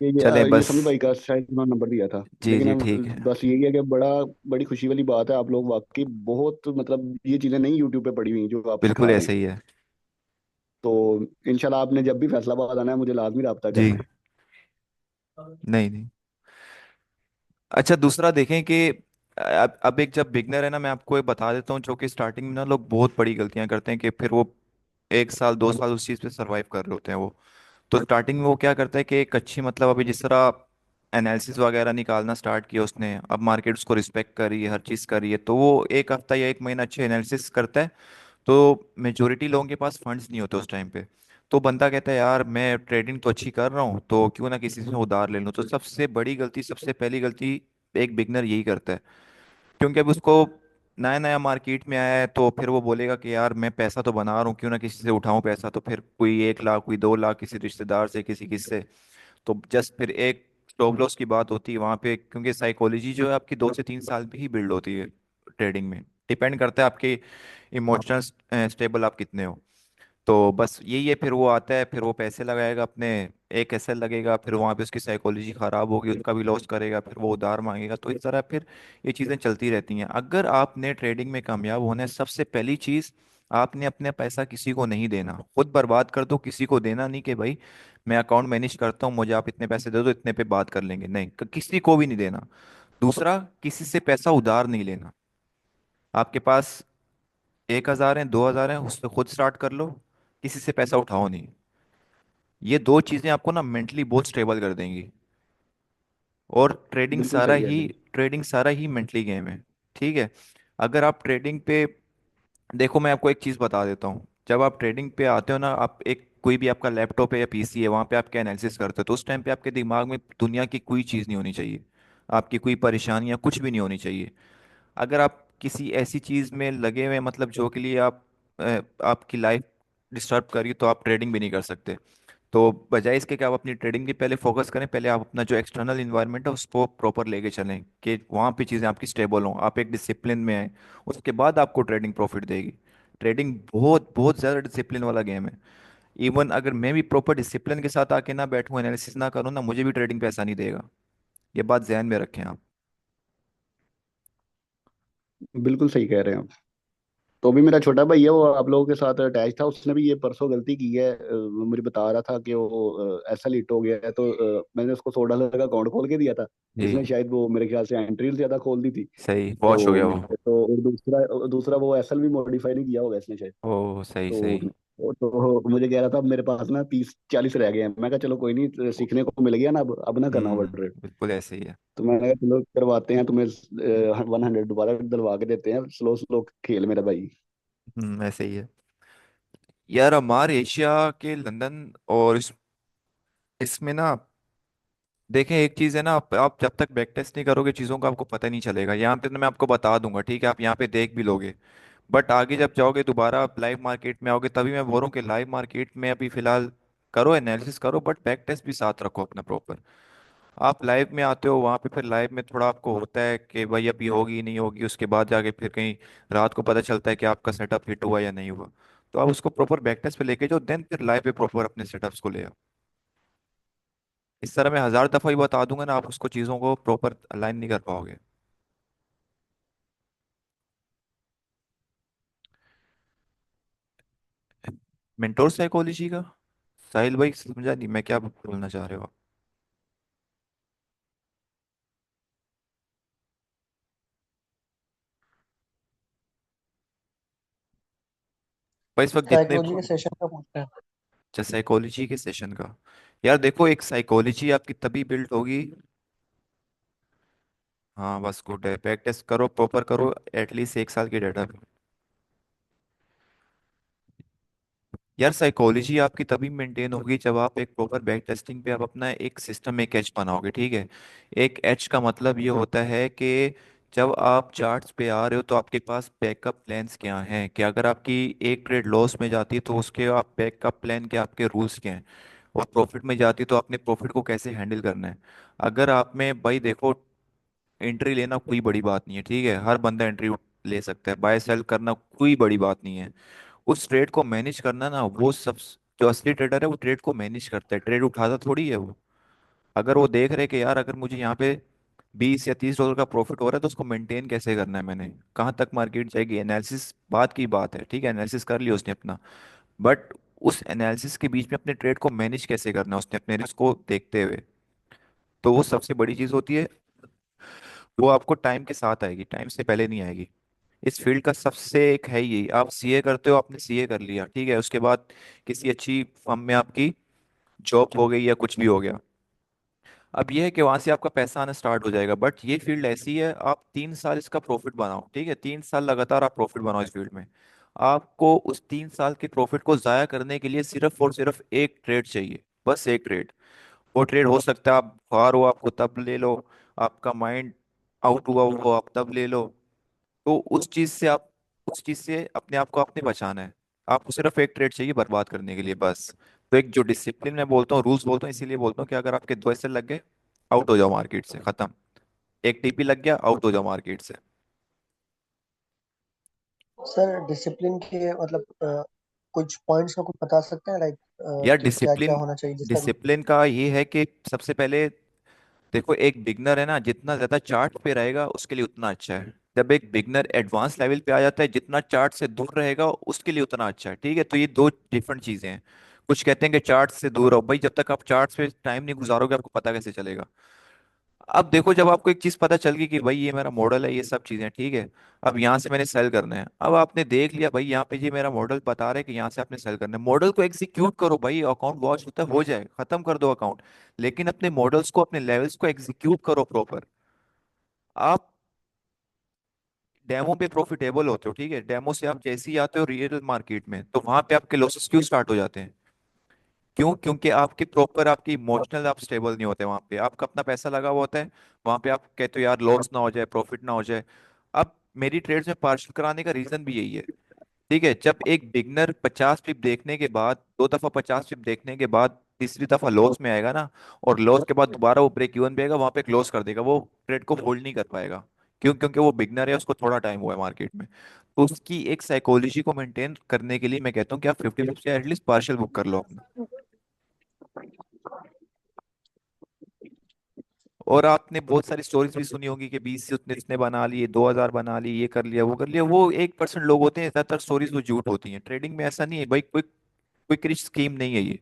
चलें ये बस। समी भाई का शायद उन्होंने नंबर दिया था। जी लेकिन जी, अब ठीक है। बस यही है कि बड़ी खुशी वाली बात है, आप लोग वाकई बहुत मतलब ये चीजें नहीं यूट्यूब पे पड़ी हुई जो आप बिल्कुल सिखा रहे ऐसे हैं। ही है। तो इंशाल्लाह आपने जब भी फैसलाबाद आना है मुझे लाजमी रब्ता जी। करना है। नहीं नहीं। अच्छा, दूसरा देखें कि अब एक जब बिगनर है ना, मैं आपको एक बता देता हूँ, जो कि स्टार्टिंग में ना लोग बहुत बड़ी गलतियां करते हैं कि फिर वो 1 साल 2 साल उस चीज़ पे सरवाइव कर रहे होते हैं वो। तो स्टार्टिंग में वो क्या करता है कि एक अच्छी, मतलब अभी जिस तरह एनालिसिस वगैरह निकालना स्टार्ट किया उसने, अब मार्केट उसको रिस्पेक्ट कर रही है, हर चीज़ कर रही है, तो वो 1 हफ्ता या 1 महीना अच्छे एनालिसिस करता है। तो मेजोरिटी लोगों के पास फंड्स नहीं होते उस टाइम पे। तो बंदा कहता है यार मैं ट्रेडिंग तो अच्छी कर रहा हूँ, तो क्यों ना किसी से उधार ले लूँ। तो सबसे बड़ी गलती, सबसे पहली गलती एक बिगनर यही करता है। क्योंकि अब उसको नया नया मार्केट में आया है, तो फिर वो बोलेगा कि यार मैं पैसा तो बना रहा हूँ, क्यों ना किसी से उठाऊं पैसा। तो फिर कोई 1 लाख, कोई 2 लाख, किसी रिश्तेदार से, किसी किससे। तो जस्ट फिर एक स्टॉप लॉस की बात होती है वहां पे, क्योंकि साइकोलॉजी जो है आपकी 2 से 3 साल पे ही बिल्ड होती है ट्रेडिंग में। डिपेंड करता है आपके इमोशनल स्टेबल आप कितने हो। तो बस यही है, फिर वो आता है, फिर वो पैसे लगाएगा अपने, एक एसएल लगेगा, फिर वहाँ पे उसकी साइकोलॉजी खराब होगी, उसका भी लॉस करेगा, फिर वो उधार मांगेगा। तो इस तरह फिर ये चीज़ें चलती रहती हैं। अगर आपने ट्रेडिंग में कामयाब होना है, सबसे पहली चीज़, आपने अपने पैसा किसी को नहीं देना। खुद बर्बाद कर दो, किसी को देना नहीं कि भाई मैं अकाउंट मैनेज करता हूँ, मुझे आप इतने पैसे दे दो, इतने पे बात कर लेंगे, नहीं, किसी को भी नहीं देना। दूसरा, किसी से पैसा उधार नहीं लेना। आपके पास 1 हजार है, 2 हजार है, उससे खुद स्टार्ट कर लो, किसी से पैसा उठाओ नहीं। ये दो चीजें आपको ना मेंटली बहुत स्टेबल कर देंगी। और बिल्कुल सही कह रहे हैं। ट्रेडिंग सारा ही मेंटली गेम है। ठीक है। अगर आप ट्रेडिंग पे, देखो मैं आपको एक चीज बता देता हूँ, जब आप ट्रेडिंग पे आते हो ना, आप एक कोई भी आपका लैपटॉप है या पीसी है, वहां पे आप क्या एनालिसिस करते हो, तो उस टाइम पे आपके दिमाग में दुनिया की कोई चीज नहीं होनी चाहिए, आपकी कोई परेशानी या कुछ भी नहीं होनी चाहिए। अगर आप किसी ऐसी चीज में लगे हुए हैं, मतलब जो के लिए आपकी लाइफ डिस्टर्ब करी, तो आप ट्रेडिंग भी नहीं कर सकते। तो बजाय इसके कि आप अपनी ट्रेडिंग पे पहले फोकस करें, पहले आप अपना जो एक्सटर्नल इन्वायरमेंट है उसको प्रॉपर लेके चलें, कि वहाँ पे चीज़ें आपकी स्टेबल हों, आप एक डिसिप्लिन में आए, उसके बाद आपको ट्रेडिंग प्रॉफिट देगी। ट्रेडिंग बहुत बहुत ज़्यादा डिसिप्लिन वाला गेम है। इवन अगर मैं भी प्रॉपर डिसिप्लिन के साथ आके ना बैठूं, एनालिसिस ना करूँ ना, मुझे भी ट्रेडिंग पैसा नहीं देगा। ये बात ध्यान में रखें आप। बिल्कुल सही कह रहे हैं आप। तो भी मेरा छोटा भाई है, वो आप लोगों के साथ अटैच था, उसने भी ये परसों गलती की है। मुझे बता रहा था कि वो ऐसा लिट हो गया है, तो मैंने उसको $100 का अकाउंट खोल के दिया था। उसने जी। शायद वो मेरे ख्याल से एंट्री ज्यादा खोल दी थी। सही, वॉश हो तो गया वो। और दूसरा दूसरा वो एसएल भी मॉडिफाई नहीं किया होगा इसने शायद। ओह, सही तो सही। मुझे कह रहा था मेरे पास ना 30-40 रह गए हैं। मैं कहा चलो कोई नहीं, सीखने को मिल गया ना, अब ना करना ओवर ट्रेड। बिल्कुल ऐसे ही है। तो मैंने कहा चलो करवाते हैं तुम्हें, 100 दोबारा दिलवा के देते हैं, स्लो स्लो खेल मेरा भाई। ऐसे ही है। यार हमारे एशिया के लंदन और इसमें ना, देखें एक चीज़ है ना, आप जब तक बैक टेस्ट नहीं करोगे चीज़ों का, आपको पता नहीं चलेगा। यहाँ पे तो मैं आपको बता दूंगा, ठीक है, आप यहाँ पे देख भी लोगे, बट आगे जब जाओगे दोबारा लाइव मार्केट में आओगे, तभी मैं बोल रहा हूँ कि लाइव मार्केट में अभी फिलहाल करो, एनालिसिस करो, बट बैक टेस्ट भी साथ रखो अपना प्रॉपर। आप लाइव में आते हो, वहाँ पे फिर लाइव में थोड़ा आपको होता है कि भाई अभी होगी नहीं होगी, उसके बाद जाके फिर कहीं रात को पता चलता है कि आपका सेटअप हिट हुआ या नहीं हुआ। तो आप उसको प्रॉपर बैक टेस्ट पे लेके जाओ, देन फिर लाइव पे प्रॉपर अपने सेटअप्स को ले आओ। इस तरह मैं 1000 दफा ही बता दूंगा ना, आप उसको चीज़ों को प्रॉपर अलाइन नहीं कर पाओगे। मेंटोर साइकोलॉजी का, साहिल भाई समझा नहीं मैं क्या बोलना चाह रहे हो आप? भाई इस वक्त जितने, साइकोलॉजी के सेशन का पूछते हैं। अच्छा साइकोलॉजी के सेशन का, यार देखो एक साइकोलॉजी आपकी तभी बिल्ड होगी। हाँ बस गुड है, बैक टेस्ट करो, प्रॉपर करो, एटलीस्ट 1 साल की डेटा। यार साइकोलॉजी आपकी तभी मेंटेन होगी जब आप एक प्रॉपर बैक टेस्टिंग पे आप अपना एक सिस्टम, एक एच बनाओगे, ठीक है। एक एच का मतलब ये होता है कि जब आप चार्ट्स पे आ रहे हो तो आपके पास बैकअप प्लान्स क्या हैं, कि अगर आपकी एक ट्रेड लॉस में जाती है तो उसके आप बैकअप प्लान के आपके रूल्स क्या हैं, और प्रॉफिट में जाती है तो आपने प्रॉफिट को कैसे हैंडल करना है। अगर आप में भाई देखो, एंट्री लेना कोई बड़ी बात नहीं है, ठीक है, हर बंदा एंट्री ले सकता है, बाय सेल करना कोई बड़ी बात नहीं है। उस ट्रेड को मैनेज करना ना, वो सब, जो असली ट्रेडर है वो ट्रेड को मैनेज करता है, ट्रेड उठाता थोड़ी है वो। अगर वो देख रहे कि यार अगर मुझे यहाँ पे 20 या 30 डॉलर का प्रॉफिट हो रहा है तो उसको मेंटेन कैसे करना है, मैंने कहाँ तक मार्केट जाएगी, एनालिसिस बात की बात है, ठीक है, एनालिसिस कर लिया उसने अपना, बट उस एनालिसिस के बीच में अपने ट्रेड को मैनेज कैसे करना है उसने अपने रिस्क को देखते हुए, तो वो सबसे बड़ी चीज़ होती है। वो आपको टाइम के साथ आएगी, टाइम से पहले नहीं आएगी। इस फील्ड का सबसे एक है यही, आप सीए करते हो, आपने सीए कर लिया, ठीक है, उसके बाद किसी अच्छी फर्म में आपकी जॉब हो गई या कुछ भी हो गया, अब ये है कि वहां से आपका पैसा आना स्टार्ट हो जाएगा। बट ये फील्ड ऐसी है, आप 3 साल इसका प्रॉफिट बनाओ, ठीक है, 3 साल लगातार आप प्रॉफिट बनाओ इस फील्ड में, आपको उस 3 साल के प्रॉफिट को जाया करने के लिए सिर्फ और सिर्फ एक ट्रेड चाहिए, बस एक ट्रेड। वो ट्रेड हो सकता है आप बाहर हो, आपको तब ले लो, आपका माइंड आउट हुआ हो आप तब ले लो, तो उस चीज से आप, उस चीज से अपने आप को आपने बचाना है। आपको सिर्फ एक ट्रेड चाहिए बर्बाद करने के लिए, बस। तो एक जो डिसिप्लिन मैं बोलता हूँ, रूल्स बोलता हूँ, इसीलिए बोलता हूँ कि अगर आपके 2 ऐसे लग गए, आउट हो जाओ मार्केट से, खत्म। एक टीपी लग गया, आउट हो जाओ मार्केट से। सर डिसिप्लिन के मतलब कुछ पॉइंट्स में कुछ बता सकते हैं, लाइक यार कि क्या क्या डिसिप्लिन, होना चाहिए जिससे हम। डिसिप्लिन का ये है कि सबसे पहले देखो, एक बिगनर है ना, जितना ज्यादा चार्ट पे रहेगा उसके लिए उतना अच्छा है। जब एक बिगनर एडवांस लेवल पे आ जाता है, जितना चार्ट से दूर रहेगा उसके लिए उतना अच्छा है, ठीक है। तो ये दो डिफरेंट चीजें हैं। कुछ कहते हैं कि चार्ट से दूर रहो, भाई जब तक आप चार्ट पे टाइम नहीं गुजारोगे आपको पता कैसे चलेगा। अब देखो, जब आपको एक चीज पता चल गई कि भाई ये मेरा मॉडल है, ये सब चीजें ठीक है, अब यहाँ से मैंने सेल करना है, अब आपने देख लिया भाई यहाँ पे ये मेरा मॉडल बता रहा है कि यहाँ से आपने सेल करना है, मॉडल को एग्जीक्यूट करो भाई, अकाउंट वॉच होता है हो जाए, खत्म कर दो अकाउंट, लेकिन अपने मॉडल्स को, अपने लेवल्स को एग्जीक्यूट करो प्रॉपर। आप डेमो पे प्रॉफिटेबल होते हो, ठीक है, डेमो से आप जैसे ही आते हो रियल मार्केट में तो वहां पे आपके लॉसेस क्यों स्टार्ट हो जाते हैं? क्यों? क्योंकि आपकी प्रॉपर, आपकी इमोशनल आप स्टेबल नहीं होते, वहां पे आपका अपना पैसा लगा हुआ होता है, वहां पे आप कहते हो यार लॉस ना हो जाए, प्रॉफिट ना हो जाए। अब मेरी ट्रेड्स में पार्शल कराने का रीजन भी यही है, ठीक है। जब एक बिगनर 50 पिप देखने के बाद, 2 दफा 50 पिप देखने के बाद तीसरी दफा लॉस में आएगा ना, और लॉस के बाद दोबारा वो ब्रेक इवन पे आएगा, वहां पे क्लोज कर देगा, वो ट्रेड को होल्ड नहीं कर पाएगा। क्यों? क्योंकि वो बिगनर है, उसको थोड़ा टाइम हुआ है मार्केट में। तो उसकी एक साइकोलॉजी को मेंटेन करने के लिए मैं कहता हूँ कि आप 50 पिप से एटलीस्ट पार्शल बुक कर लो अपना। और आपने बहुत सारी स्टोरीज भी सुनी होगी कि 20 से उसने इसने बना लिए, 2,000 बना लिए, ये कर लिया वो कर लिया, वो 1% लोग होते हैं, ज्यादातर स्टोरीज वो झूठ होती हैं। ट्रेडिंग में ऐसा नहीं है भाई, कोई क्विक रिच स्कीम नहीं है ये।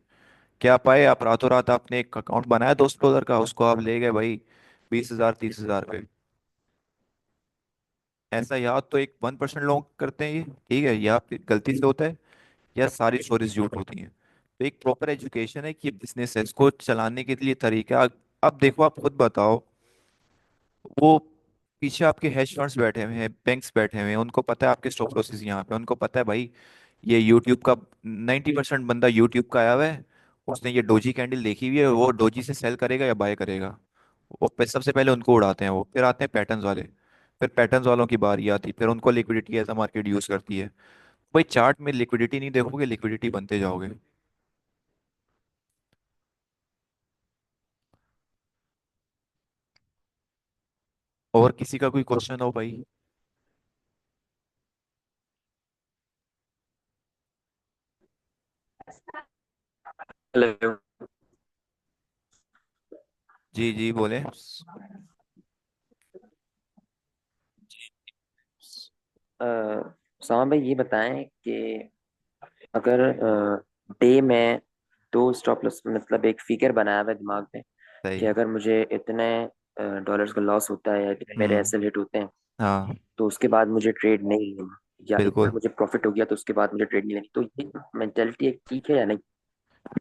क्या पाए आप रातों रात, आपने एक अकाउंट बनाया $2 का, उसको आप ले गए भाई 20,000 30,000 पे। ऐसा या तो एक 1% लोग करते हैं ये, ठीक है, या फिर गलती से होता है, या सारी स्टोरीज झूठ होती हैं। तो एक प्रॉपर एजुकेशन है कि बिजनेस है, इसको चलाने के लिए तरीका। अब देखो, आप खुद बताओ, वो पीछे आपके हेज फंड्स बैठे हुए हैं, बैंक्स बैठे हुए हैं, उनको पता है आपके स्टॉप लॉसेस यहाँ पे, उनको पता है भाई ये यूट्यूब का 90% बंदा यूट्यूब का आया हुआ है, उसने ये डोजी कैंडल देखी हुई है, वो डोजी से सेल करेगा या बाय करेगा। वो सबसे पहले उनको उड़ाते हैं, वो फिर आते हैं पैटर्न्स वाले, फिर पैटर्न्स वालों की बारी आती है, फिर उनको liquidity as a market use करती है। भाई चार्ट में लिक्विडिटी नहीं देखोगे, लिक्विडिटी बनते जाओगे। और किसी का कोई क्वेश्चन हो भाई? हेलो। जी जी बोले। सामा भाई ये बताएं कि अगर डे में दो स्टॉप लॉस, मतलब एक फिगर बनाया हुआ है दिमाग में कि सही। अगर मुझे इतने डॉलर्स का लॉस होता है या इतने मेरे हम्म। एसएल हिट होते हैं हाँ। तो उसके बाद मुझे ट्रेड नहीं लेनी, या इतना बिल्कुल। मुझे प्रॉफिट हो गया तो उसके बाद मुझे ट्रेड नहीं लेनी, तो ये मेंटेलिटी एक ठीक है या नहीं?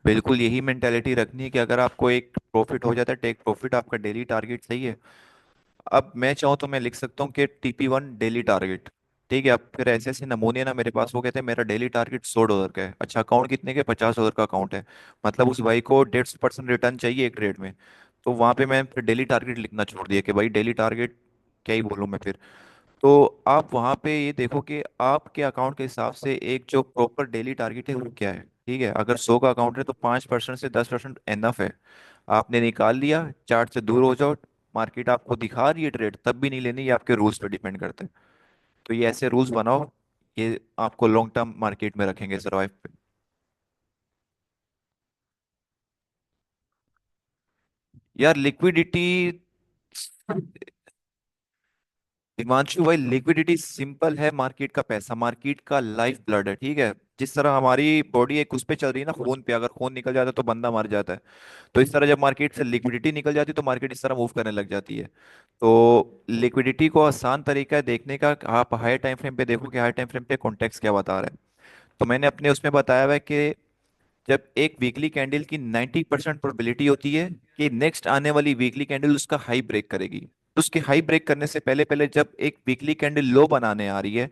बिल्कुल यही मेंटेलिटी रखनी है कि अगर आपको एक प्रॉफिट हो जाता है, टेक प्रॉफिट, आपका डेली टारगेट सही है। अब मैं चाहूँ तो मैं लिख सकता हूँ कि TP1 डेली टारगेट, ठीक है, अब फिर ऐसे ऐसे नमूने ना मेरे पास, वो कहते हैं मेरा डेली टारगेट $100 का है। अच्छा, अकाउंट कितने के? $50 का अकाउंट है। मतलब उस भाई को 150% रिटर्न चाहिए एक ट्रेड में। तो वहां पे मैं फिर डेली टारगेट लिखना छोड़ दिया कि भाई डेली टारगेट क्या ही बोलूं मैं फिर। तो आप वहां पे ये देखो कि आपके अकाउंट के हिसाब से एक जो प्रॉपर डेली टारगेट है वो क्या है। ठीक है, अगर 100 का अकाउंट है तो 5% से 10% एनफ है। आपने निकाल लिया, चार्ट से दूर हो जाओ। मार्केट आपको दिखा रही है ट्रेड, तब भी नहीं लेनी, ये आपके रूल्स पे डिपेंड करता है। तो ये ऐसे रूल्स बनाओ, ये आपको लॉन्ग टर्म मार्केट में रखेंगे सरवाइव पे। यार लिक्विडिटी, हिमांशु भाई, लिक्विडिटी सिंपल है, मार्केट का पैसा मार्केट का लाइफ ब्लड है। ठीक है, जिस तरह हमारी बॉडी एक उस पे चल रही है ना, खून पे, अगर खून निकल जाता है तो बंदा मर जाता है। तो इस तरह जब मार्केट से लिक्विडिटी निकल जाती है तो मार्केट इस तरह मूव करने लग जाती है। तो लिक्विडिटी को आसान तरीका है देखने का, आप हायर टाइम फ्रेम पे देखो कि हायर टाइम फ्रेम पे कॉन्टेक्स्ट क्या बता रहा है। तो मैंने अपने उसमें बताया हुआ है कि जब एक वीकली कैंडल की 90% प्रोबेबिलिटी होती है कि नेक्स्ट आने वाली वीकली कैंडल उसका हाई ब्रेक करेगी, तो उसके हाई ब्रेक करने से पहले पहले जब एक वीकली कैंडल लो बनाने आ रही है,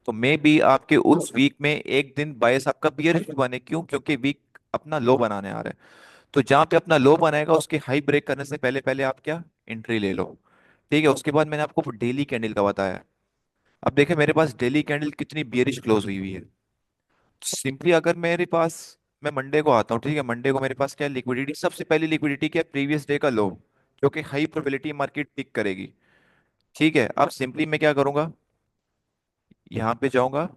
तो मे बी आपके उस वीक में एक दिन बायस आपका बियरिश बने। क्यों? क्योंकि वीक अपना लो बनाने आ रहा है। तो जहां पे अपना लो बनाएगा उसके हाई ब्रेक करने से पहले पहले आप क्या, एंट्री ले लो। ठीक है, उसके बाद मैंने आपको डेली कैंडल का बताया। अब देखें मेरे पास डेली कैंडल कितनी बियरिश क्लोज हुई हुई है। सिंपली अगर मेरे पास, मैं मंडे को आता हूँ, ठीक है, मंडे को मेरे पास क्या है, लिक्विडिटी, सबसे पहली लिक्विडिटी क्या है, प्रीवियस डे का लो, जो कि हाई प्रोबेबिलिटी मार्केट पिक करेगी। ठीक है, अब सिंपली मैं क्या करूंगा, यहाँ पे जाऊंगा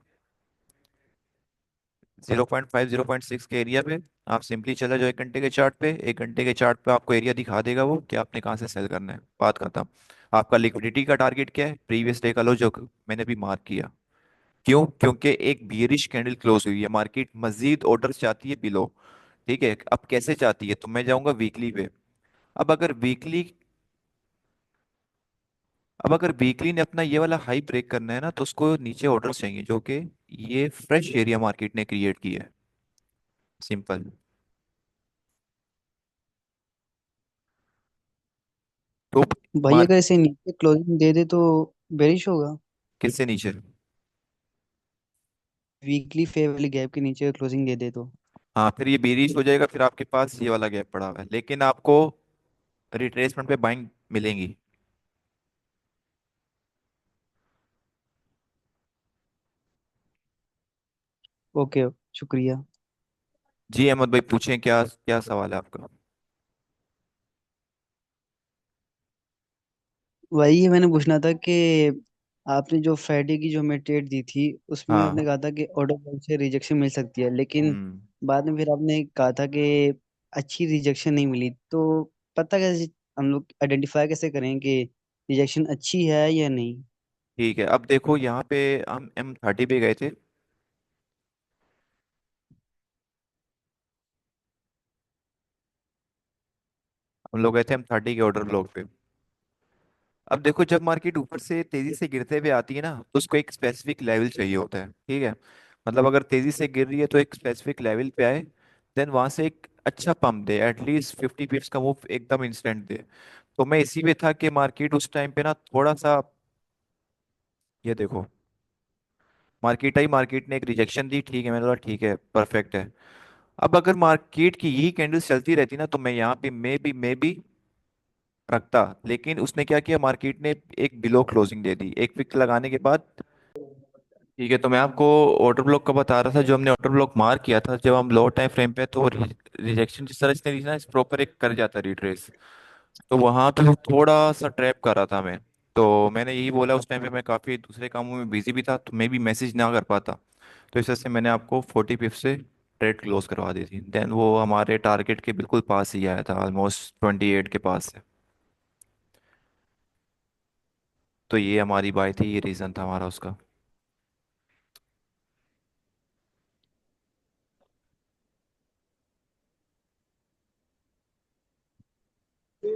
0.5 0.6 के एरिया पे। आप सिंपली चले जाओ 1 घंटे के चार्ट पे, 1 घंटे के चार्ट पे आपको एरिया दिखा देगा वो कि आपने कहाँ से सेल करना है, बात खत्म। आपका लिक्विडिटी का टारगेट क्या है, प्रीवियस डे का लो जो मैंने भी मार्क किया। क्यों? क्योंकि एक बियरिश कैंडल क्लोज हुई है, मार्केट मजीद ऑर्डर्स चाहती है बिलो। ठीक है, अब कैसे चाहती है, तो मैं जाऊंगा वीकली पे। अब अगर वीकली अब अगर वीकली ने अपना ये वाला हाई ब्रेक करना है ना, तो उसको नीचे ऑर्डर्स चाहिए जो कि ये फ्रेश एरिया मार्केट ने क्रिएट की है। सिंपल। तो भाई मार्क अगर इसे नीचे क्लोजिंग दे दे तो बेरिश होगा। किससे नीचे? वीकली फेयर वाली गैप के नीचे क्लोजिंग दे दे तो। हाँ, फिर ये बेरिश हो जाएगा, फिर आपके पास ये वाला गैप पड़ा हुआ है, लेकिन आपको रिट्रेसमेंट पे बाइंग मिलेंगी। ओके, शुक्रिया। जी अहमद भाई, पूछें, क्या क्या सवाल है आपका? वही है, मैंने पूछना था कि आपने जो फ्राइडे की जो हमें ट्रेड दी थी उसमें आपने हाँ। कहा था कि ऑर्डर ब्लॉक से रिजेक्शन मिल सकती है, लेकिन हम्म। बाद में फिर आपने कहा था कि अच्छी रिजेक्शन नहीं मिली। तो पता कैसे, हम लोग आइडेंटिफाई कैसे करें कि रिजेक्शन अच्छी है या नहीं? ठीक है, अब देखो यहाँ पे हम M30 पे गए थे। हम लोग गए थे M30 के ऑर्डर ब्लॉक पे। अब देखो जब मार्केट ऊपर से तेजी से गिरते हुए आती है ना, तो उसको एक स्पेसिफिक लेवल चाहिए होता है। ठीक है, मतलब अगर तेजी से गिर रही है तो एक स्पेसिफिक लेवल पे आए, देन वहां से एक अच्छा पंप दे, एटलीस्ट 50 पिप्स का मूव एकदम इंस्टेंट दे। तो मैं इसी में था कि मार्केट उस टाइम पे ना थोड़ा सा, ये देखो, मार्केट आई, मार्केट ने एक रिजेक्शन दी, ठीक है, मैंने बोला ठीक है, परफेक्ट है। अब अगर मार्केट की यही कैंडल्स चलती रहती ना, तो मैं यहाँ पे मे बी रखता। लेकिन उसने क्या किया, मार्केट ने एक बिलो क्लोजिंग दे दी एक विक लगाने के बाद। ठीक है, तो मैं आपको ऑर्डर ब्लॉक का बता रहा था, जो हमने ऑर्डर ब्लॉक मार्क किया था जब हम लो टाइम फ्रेम पे, तो रिजेक्शन जिस तरह से दी ना, इस प्रॉपर एक कर जाता रिट्रेस। तो वहां पे थोड़ा सा ट्रैप कर रहा था मैं। तो मैंने यही बोला, उस टाइम पे मैं काफी दूसरे कामों में बिजी भी था, तो मैं भी मैसेज ना कर पाता। तो इस वजह से मैंने आपको 40 पिप से ट्रेड क्लोज करवा दी थी। देन वो हमारे टारगेट के बिल्कुल पास ही आया था, ऑलमोस्ट 28 के पास से। तो ये हमारी बात थी, ये रीज़न था हमारा उसका।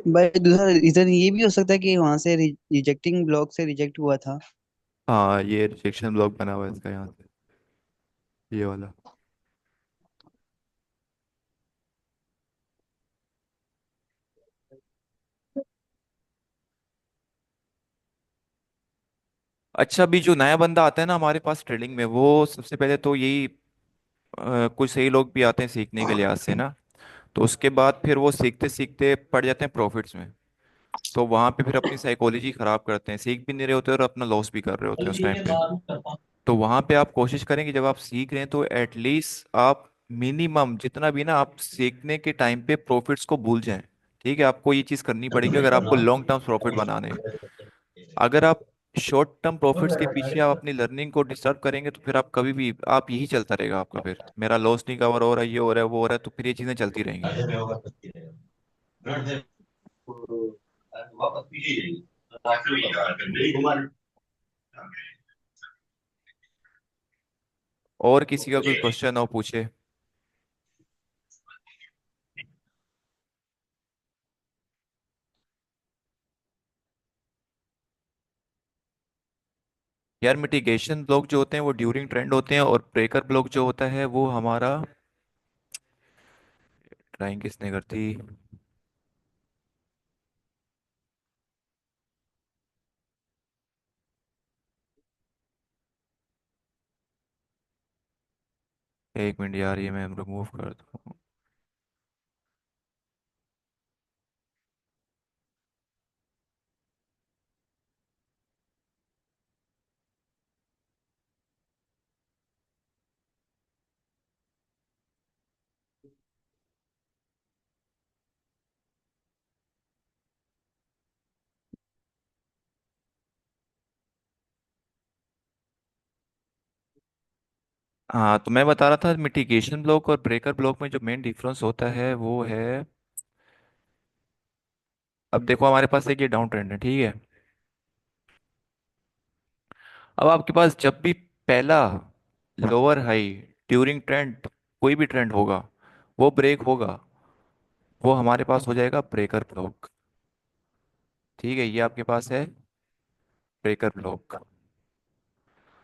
भाई दूसरा रीजन ये भी हो सकता है कि वहां से रिजेक्टिंग ब्लॉक से रिजेक्ट हुआ था। हाँ, ये रिजेक्शन ब्लॉक बना हुआ है इसका यहाँ से, ये वाला। अच्छा, अभी जो नया बंदा आता है ना हमारे पास ट्रेडिंग में, वो सबसे पहले तो यही कुछ सही लोग भी आते हैं सीखने के लिहाज से ना, तो उसके बाद फिर वो सीखते सीखते पड़ जाते हैं प्रॉफिट्स में। तो वहां पे फिर अपनी साइकोलॉजी खराब करते हैं, सीख भी नहीं रहे होते और अपना लॉस भी कर रहे होते हैं उस टाइम पे। तो वहां पे आप कोशिश करें कि जब आप सीख रहे हैं तो एटलीस्ट आप मिनिमम जितना भी ना आप सीखने के टाइम पे प्रॉफिट्स को भूल जाएं। ठीक है, आपको ये चीज करनी पड़ेगी अगर आपको लॉन्ग टर्म प्रॉफिट बनाने हैं। अगर आप शॉर्ट टर्म प्रॉफिट्स के पीछे आप अपनी लर्निंग को डिस्टर्ब करेंगे तो फिर आप कभी भी आप यही चलता रहेगा आपका, फिर मेरा लॉस नहीं कवर हो रहा है, ये हो रहा है, वो हो रहा है, तो फिर ये चीजें चलती रहेंगी। और किसी का कोई क्वेश्चन हो पूछे। यार मिटिगेशन ब्लॉक जो होते हैं वो ड्यूरिंग ट्रेंड होते हैं, और ब्रेकर ब्लॉक जो होता है वो हमारा, ड्राइंग किसने करती। 1 मिनट यार, ये मैं रिमूव कर दूँ। हाँ, तो मैं बता रहा था मिटिगेशन ब्लॉक और ब्रेकर ब्लॉक में जो मेन डिफरेंस होता है वो है, अब देखो हमारे पास एक ये डाउन ट्रेंड है, ठीक है। अब आपके पास जब भी पहला लोअर हाई ड्यूरिंग ट्रेंड, कोई भी ट्रेंड होगा वो ब्रेक होगा, वो हमारे पास हो जाएगा ब्रेकर ब्लॉक। ठीक है, ये आपके पास है ब्रेकर ब्लॉक।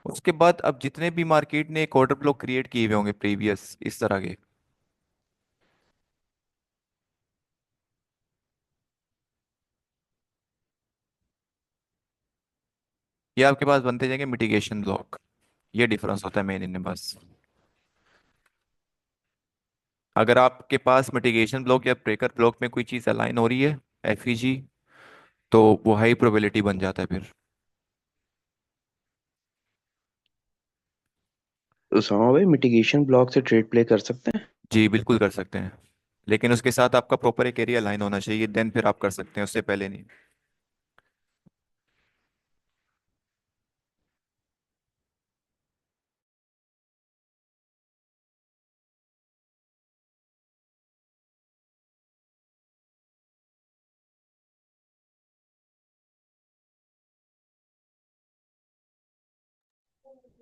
उसके बाद अब जितने भी मार्केट ने एक ऑर्डर ब्लॉक क्रिएट किए हुए होंगे प्रीवियस इस तरह के, ये आपके पास बनते जाएंगे मिटिगेशन ब्लॉक। ये डिफरेंस होता है मेन इनमें बस। अगर आपके पास मिटिगेशन ब्लॉक या ब्रेकर ब्लॉक में कोई चीज़ अलाइन हो रही है, एफईजी, तो वो हाई प्रोबेबिलिटी बन जाता है फिर। उसामा भाई, मिटिगेशन ब्लॉक से ट्रेड प्ले कर सकते हैं? जी बिल्कुल कर सकते हैं, लेकिन उसके साथ आपका प्रॉपर एक एरिया लाइन होना चाहिए, देन फिर आप कर सकते हैं, उससे पहले नहीं।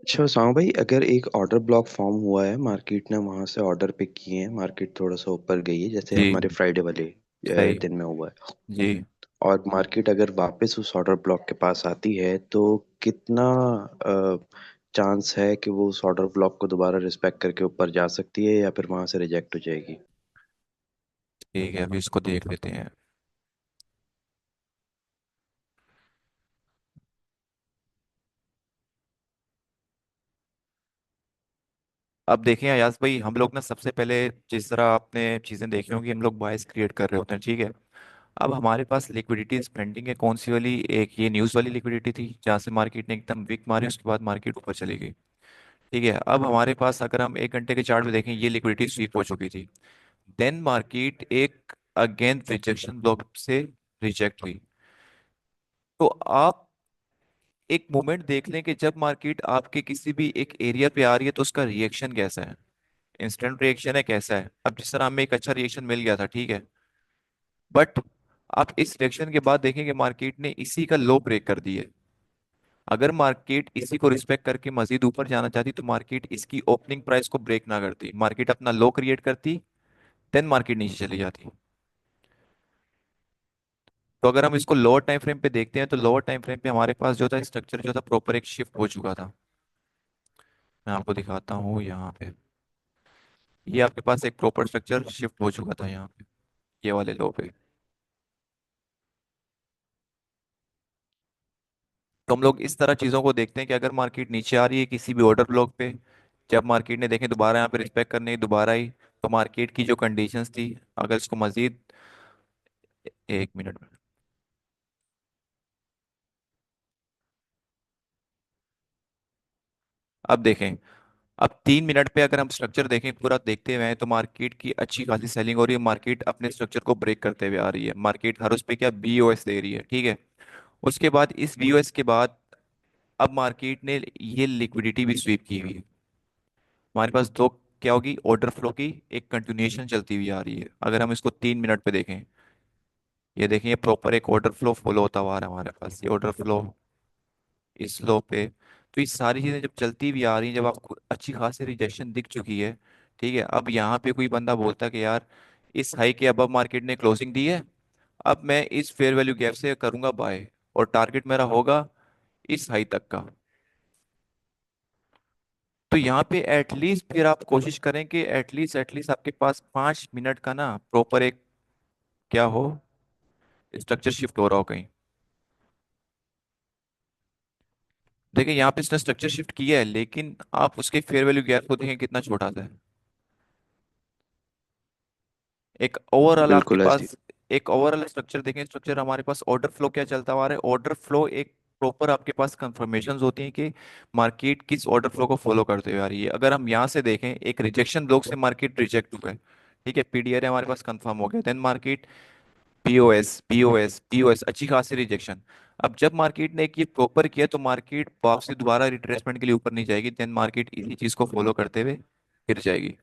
अच्छा उसामा भाई, अगर एक ऑर्डर ब्लॉक फॉर्म हुआ है, मार्केट ने वहां से ऑर्डर पिक किए हैं, मार्केट थोड़ा सा ऊपर गई है जैसे जी हमारे फ्राइडे वाले सही। दिन में हुआ है, जी, और मार्केट अगर वापस उस ऑर्डर ब्लॉक के पास आती है तो कितना चांस है कि वो उस ऑर्डर ब्लॉक को दोबारा रिस्पेक्ट करके ऊपर जा सकती है या फिर वहां से रिजेक्ट हो जाएगी? ठीक है, अभी इसको देख लेते हैं। अब देखें अयाज भाई, हम लोग ना सबसे पहले जिस तरह आपने चीज़ें देखी होंगी, हम लोग बायस क्रिएट कर रहे होते हैं, ठीक है। अब हमारे पास लिक्विडिटी स्पेंडिंग है कौन सी वाली, एक ये न्यूज़ वाली लिक्विडिटी थी जहाँ से मार्केट ने एकदम वीक मारी, उसके बाद मार्केट ऊपर चली गई। ठीक है, अब हमारे पास अगर हम 1 घंटे के चार्ट में देखें, ये लिक्विडिटी स्वीप हो चुकी थी। देन मार्केट एक अगेन रिजेक्शन ब्लॉक से रिजेक्ट हुई। तो आप एक मोमेंट देख लें कि जब मार्केट आपके किसी भी एक एरिया पे आ रही है तो उसका रिएक्शन कैसा है, इंस्टेंट रिएक्शन है कैसा है। अब जिस तरह हमें एक अच्छा रिएक्शन मिल गया था, ठीक है, बट आप इस रिएक्शन के बाद देखें कि मार्केट ने इसी का लो ब्रेक कर दी है। अगर मार्केट इसी को रिस्पेक्ट करके मजीद ऊपर जाना चाहती तो मार्केट इसकी ओपनिंग प्राइस को ब्रेक ना करती, मार्केट अपना लो क्रिएट करती, देन मार्केट नीचे चली जाती। तो अगर हम इसको लोअर टाइम फ्रेम पे देखते हैं तो लोअर टाइम फ्रेम पे हमारे पास जो था स्ट्रक्चर जो था प्रॉपर एक शिफ्ट हो चुका था। मैं आपको दिखाता हूँ यहाँ पे, ये आपके पास एक प्रॉपर स्ट्रक्चर शिफ्ट हो चुका था यहाँ पे, ये वाले लो पे। तो हम लोग इस तरह चीज़ों को देखते हैं कि अगर मार्केट नीचे आ रही है किसी भी ऑर्डर ब्लॉक पे, जब मार्केट ने देखें दोबारा यहाँ पे रिस्पेक्ट करने की दोबारा आई, तो मार्केट की जो कंडीशंस थी, अगर इसको मजीद 1 मिनट में, अब देखें, अब 3 मिनट पे अगर हम स्ट्रक्चर देखें पूरा देखते हुए हैं, तो मार्केट की अच्छी खासी सेलिंग हो रही है, मार्केट अपने स्ट्रक्चर को ब्रेक करते हुए आ रही है, मार्केट हर उस पे क्या बीओएस दे रही है, ठीक है। उसके बाद इस बीओएस के बाद अब मार्केट ने ये लिक्विडिटी भी स्वीप की हुई है। हमारे पास दो क्या होगी, ऑर्डर फ्लो की एक कंटिन्यूएशन चलती हुई आ रही है। अगर हम इसको 3 मिनट पे देखें, ये देखें, ये प्रॉपर एक ऑर्डर फ्लो फॉलो होता हुआ आ रहा है हमारे पास, ये ऑर्डर फ्लो इस लो पे। तो ये सारी चीजें जब चलती भी आ रही हैं, जब आपको अच्छी खासी रिजेक्शन दिख चुकी है, ठीक है, अब यहाँ पे कोई बंदा बोलता है कि यार इस हाई के अबव मार्केट ने क्लोजिंग दी है, अब मैं इस फेयर वैल्यू गैप से करूंगा बाय, और टारगेट मेरा होगा इस हाई तक का। तो यहाँ पे एटलीस्ट फिर आप कोशिश करें कि एटलीस्ट एटलीस्ट आपके पास 5 मिनट का ना प्रॉपर एक क्या हो, स्ट्रक्चर शिफ्ट हो रहा हो कहीं। देखिए यहाँ पे इसने स्ट्रक्चर शिफ्ट किया है, लेकिन आप उसके फेयर वैल्यू गैप को देखें कितना छोटा सा है। एक ओवरऑल आपके बिल्कुल ऐसी। पास, एक ओवरऑल स्ट्रक्चर देखें, स्ट्रक्चर हमारे पास ऑर्डर फ्लो क्या चलता हुआ है, ऑर्डर फ्लो एक प्रॉपर आपके पास कंफर्मेशंस होती हैं कि मार्केट किस ऑर्डर फ्लो को फॉलो करते हुए आ रही है। अगर हम यहाँ से देखें, एक रिजेक्शन ब्लॉक से मार्केट रिजेक्ट हुआ है, ठीक है, पीडीआर हमारे पास कंफर्म हो गया, then market POS POS POS अच्छी खासी रिजेक्शन। अब जब मार्केट ने एक ये प्रॉपर किया, तो मार्केट वापसी दोबारा रिट्रेसमेंट के लिए ऊपर नहीं जाएगी, देन मार्केट इसी चीज को फॉलो करते हुए गिर जाएगी।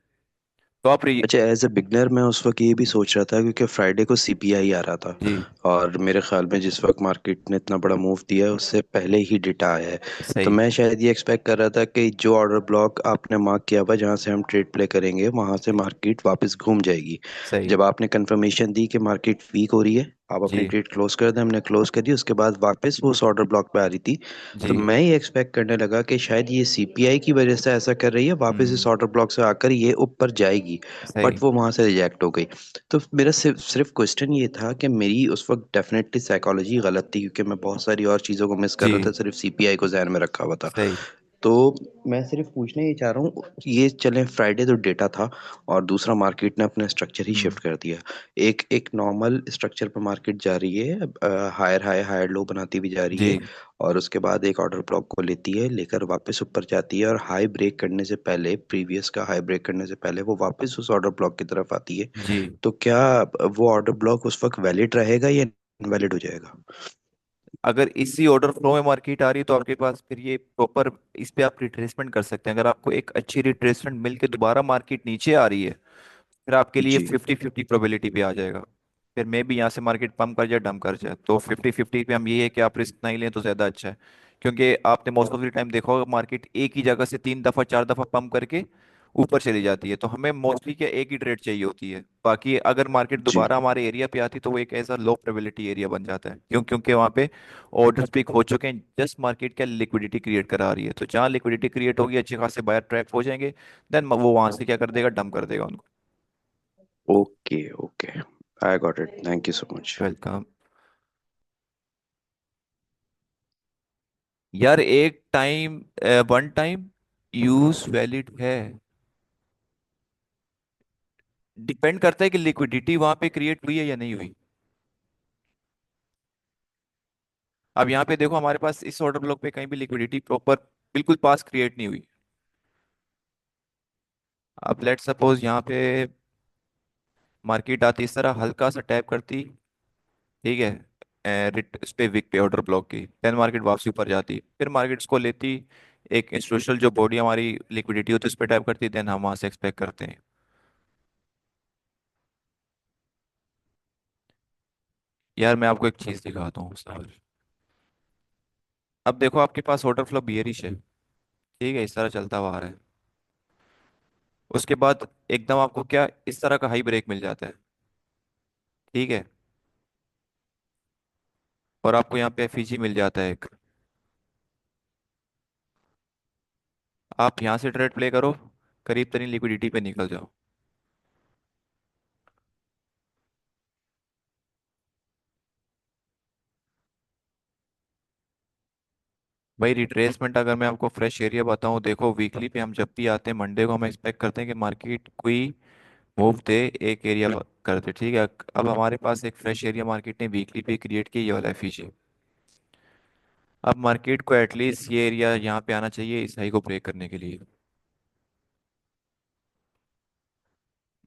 तो आप अच्छा, एज ए बिगनर मैं उस वक्त ये भी सोच रहा था क्योंकि फ्राइडे को सीपीआई आ रहा था, जी और मेरे ख्याल में जिस वक्त मार्केट ने इतना बड़ा मूव दिया है उससे पहले ही डेटा आया है। तो सही मैं शायद ये एक्सपेक्ट कर रहा था कि जो ऑर्डर ब्लॉक आपने मार्क किया हुआ जहाँ से हम ट्रेड प्ले करेंगे वहां से मार्केट वापस घूम जाएगी। सही जब आपने कंफर्मेशन दी कि मार्केट वीक हो रही है, आप अपनी जी ट्रेड क्लोज कर दें, हमने क्लोज कर दी, उसके बाद वापस वो उस ऑर्डर ब्लॉक पे आ रही थी। तो जी मैं ये एक्सपेक्ट करने लगा कि शायद ये सीपीआई की वजह से ऐसा कर रही है, वापस इस हम्म ऑर्डर ब्लॉक से आकर ये ऊपर जाएगी। सही बट वो वहां से रिजेक्ट हो गई। तो मेरा सिर्फ सिर्फ क्वेश्चन ये था कि मेरी उस वक्त डेफिनेटली साइकोलॉजी गलत थी, क्योंकि मैं बहुत सारी और चीज़ों को मिस कर रहा था, जी सिर्फ सीपीआई को ध्यान में रखा हुआ था। सही तो मैं सिर्फ पूछना ये चाह रहा हूँ, ये चले फ्राइडे तो डेटा था, और दूसरा मार्केट ने अपना स्ट्रक्चर ही शिफ्ट हम्म कर दिया। एक एक नॉर्मल स्ट्रक्चर पर मार्केट जा रही है, हायर हाई हायर लो बनाती भी जा रही जी है, और उसके बाद एक ऑर्डर ब्लॉक को लेती है, लेकर वापस ऊपर जाती है, और हाई ब्रेक करने से पहले, प्रीवियस का हाई ब्रेक करने से पहले वो वापस उस ऑर्डर ब्लॉक की तरफ आती है। जी। तो क्या वो ऑर्डर ब्लॉक उस वक्त वैलिड रहेगा या इनवैलिड हो जाएगा? अगर इसी ऑर्डर फ्लो में मार्केट आ रही है, तो आपके पास फिर ये प्रॉपर इस पे आप रिट्रेसमेंट कर सकते हैं। अगर आपको एक अच्छी रिट्रेसमेंट मिल के दोबारा मार्केट नीचे आ रही है, फिर आपके लिए जी 50-50 प्रोबेबिलिटी पे आ जाएगा। फिर मे भी यहाँ से मार्केट पम्प कर जाए डंप कर जाए, तो 50-50 पे हम ये है कि आप रिस्क नहीं लें तो ज़्यादा अच्छा है। क्योंकि आपने मोस्ट ऑफ द टाइम देखा होगा मार्केट एक ही जगह से 3 दफ़ा 4 दफ़ा पम्प करके ऊपर चली जाती है, तो हमें मोस्टली क्या एक ही ट्रेड चाहिए होती है। बाकी अगर मार्केट जी। दोबारा हमारे एरिया पे आती, तो वो एक ऐसा लो प्रोबेबिलिटी एरिया बन जाता है, क्योंकि वहाँ पे ऑर्डर्स पिक हो चुके हैं, जस्ट मार्केट क्या लिक्विडिटी क्रिएट करा रही है। तो जहाँ लिक्विडिटी क्रिएट होगी, अच्छे खासे बायर ट्रैप हो जाएंगे, देन वो वहां से क्या कर देगा, डंप कर देगा उनको। Okay okay, I got it, thank you so much. Welcome. यार एक time, one time use valid है, डिपेंड करता है कि लिक्विडिटी वहां पे क्रिएट हुई है या नहीं हुई। अब यहाँ पे देखो, हमारे पास इस ऑर्डर ब्लॉक पे कहीं भी लिक्विडिटी प्रॉपर बिल्कुल पास क्रिएट नहीं हुई। अब लेट सपोज यहाँ पे मार्केट आती, इस तरह हल्का सा टैप करती, ठीक है, इस पे विक पे ऑर्डर ब्लॉक की, देन मार्केट वापसी ऊपर जाती, फिर मार्केट इसको लेती, एक इंस्टीट्यूशनल जो बॉडी हमारी लिक्विडिटी होती है उस पर टैप करती, देन हम वहां से एक्सपेक्ट करते हैं। यार मैं आपको एक चीज दिखाता हूँ सर। अब देखो आपके पास ऑर्डर फ्लो बियरिश है, ठीक है, इस तरह चलता हुआ आ रहा है। उसके बाद एकदम आपको क्या इस तरह का हाई ब्रेक मिल जाता है, ठीक है, और आपको यहाँ पे एफईजी मिल जाता है एक। आप यहाँ से ट्रेड प्ले करो, करीब तरीन लिक्विडिटी पे निकल जाओ। भाई रिट्रेसमेंट अगर मैं आपको फ्रेश एरिया बताऊं, देखो वीकली पे हम जब भी आते हैं मंडे को हम एक्सपेक्ट करते हैं कि मार्केट कोई मूव दे, एक एरिया कर दे, ठीक है। अब हमारे पास एक फ्रेश एरिया मार्केट ने वीकली पे क्रिएट किया, ये वाला एफईजी। अब मार्केट को एटलीस्ट ये एरिया यहाँ पे आना चाहिए इस हाई को ब्रेक करने के लिए।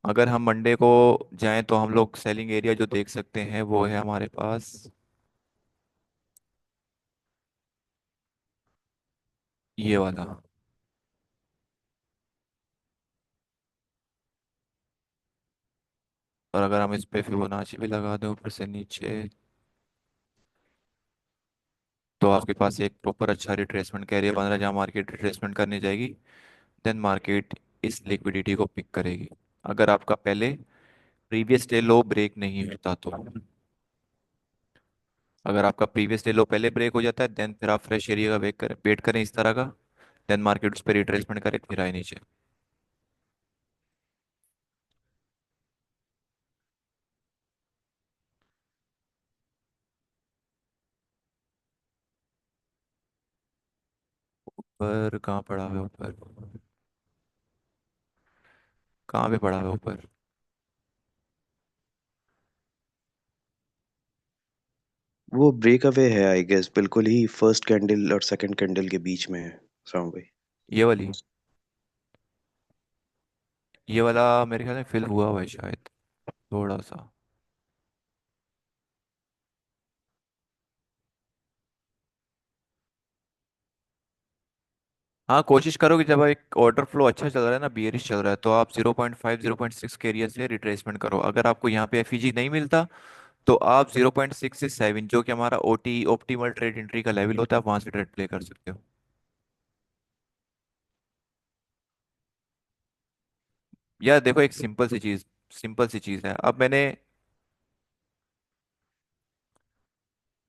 अगर हम मंडे को जाएं तो हम लोग सेलिंग एरिया जो देख सकते हैं वो है हमारे पास ये वाला। और अगर हम इस पे फिबोनाची भी लगा दें ऊपर से नीचे, तो आपके पास एक प्रॉपर अच्छा रिट्रेसमेंट का एरिया बन रहा है जहाँ मार्केट रिट्रेसमेंट करने जाएगी। देन मार्केट इस लिक्विडिटी को पिक करेगी, अगर आपका पहले प्रीवियस डे लो ब्रेक नहीं होता तो। अगर आपका प्रीवियस डे लो पहले ब्रेक हो जाता है, देन फिर आप फ्रेश एरिया का वेट करें इस तरह का। देन मार्केट उस पर रिट्रेसमेंट करे फिर आए नीचे। ऊपर कहाँ पड़ा है ऊपर, कहाँ पे पड़ा है ऊपर। वो ब्रेकअवे है आई गेस, बिल्कुल ही फर्स्ट कैंडल और सेकंड कैंडल के बीच में है राम भाई। ये वाली, ये वाला मेरे ख्याल में फिल हुआ हुआ है शायद थोड़ा सा। हाँ कोशिश करो कि जब एक ऑर्डर फ्लो अच्छा चल रहा है ना, बियरिश चल रहा है, तो आप 0.5 0.6 के एरिया से रिट्रेसमेंट करो। अगर आपको यहाँ पे एफईजी नहीं मिलता तो आप 0.6 से 7 जो कि हमारा ओटी ऑप्टिमल ट्रेड एंट्री का लेवल होता है वहां से ट्रेड प्ले कर सकते हो। यार देखो एक सिंपल सी चीज है। अब मैंने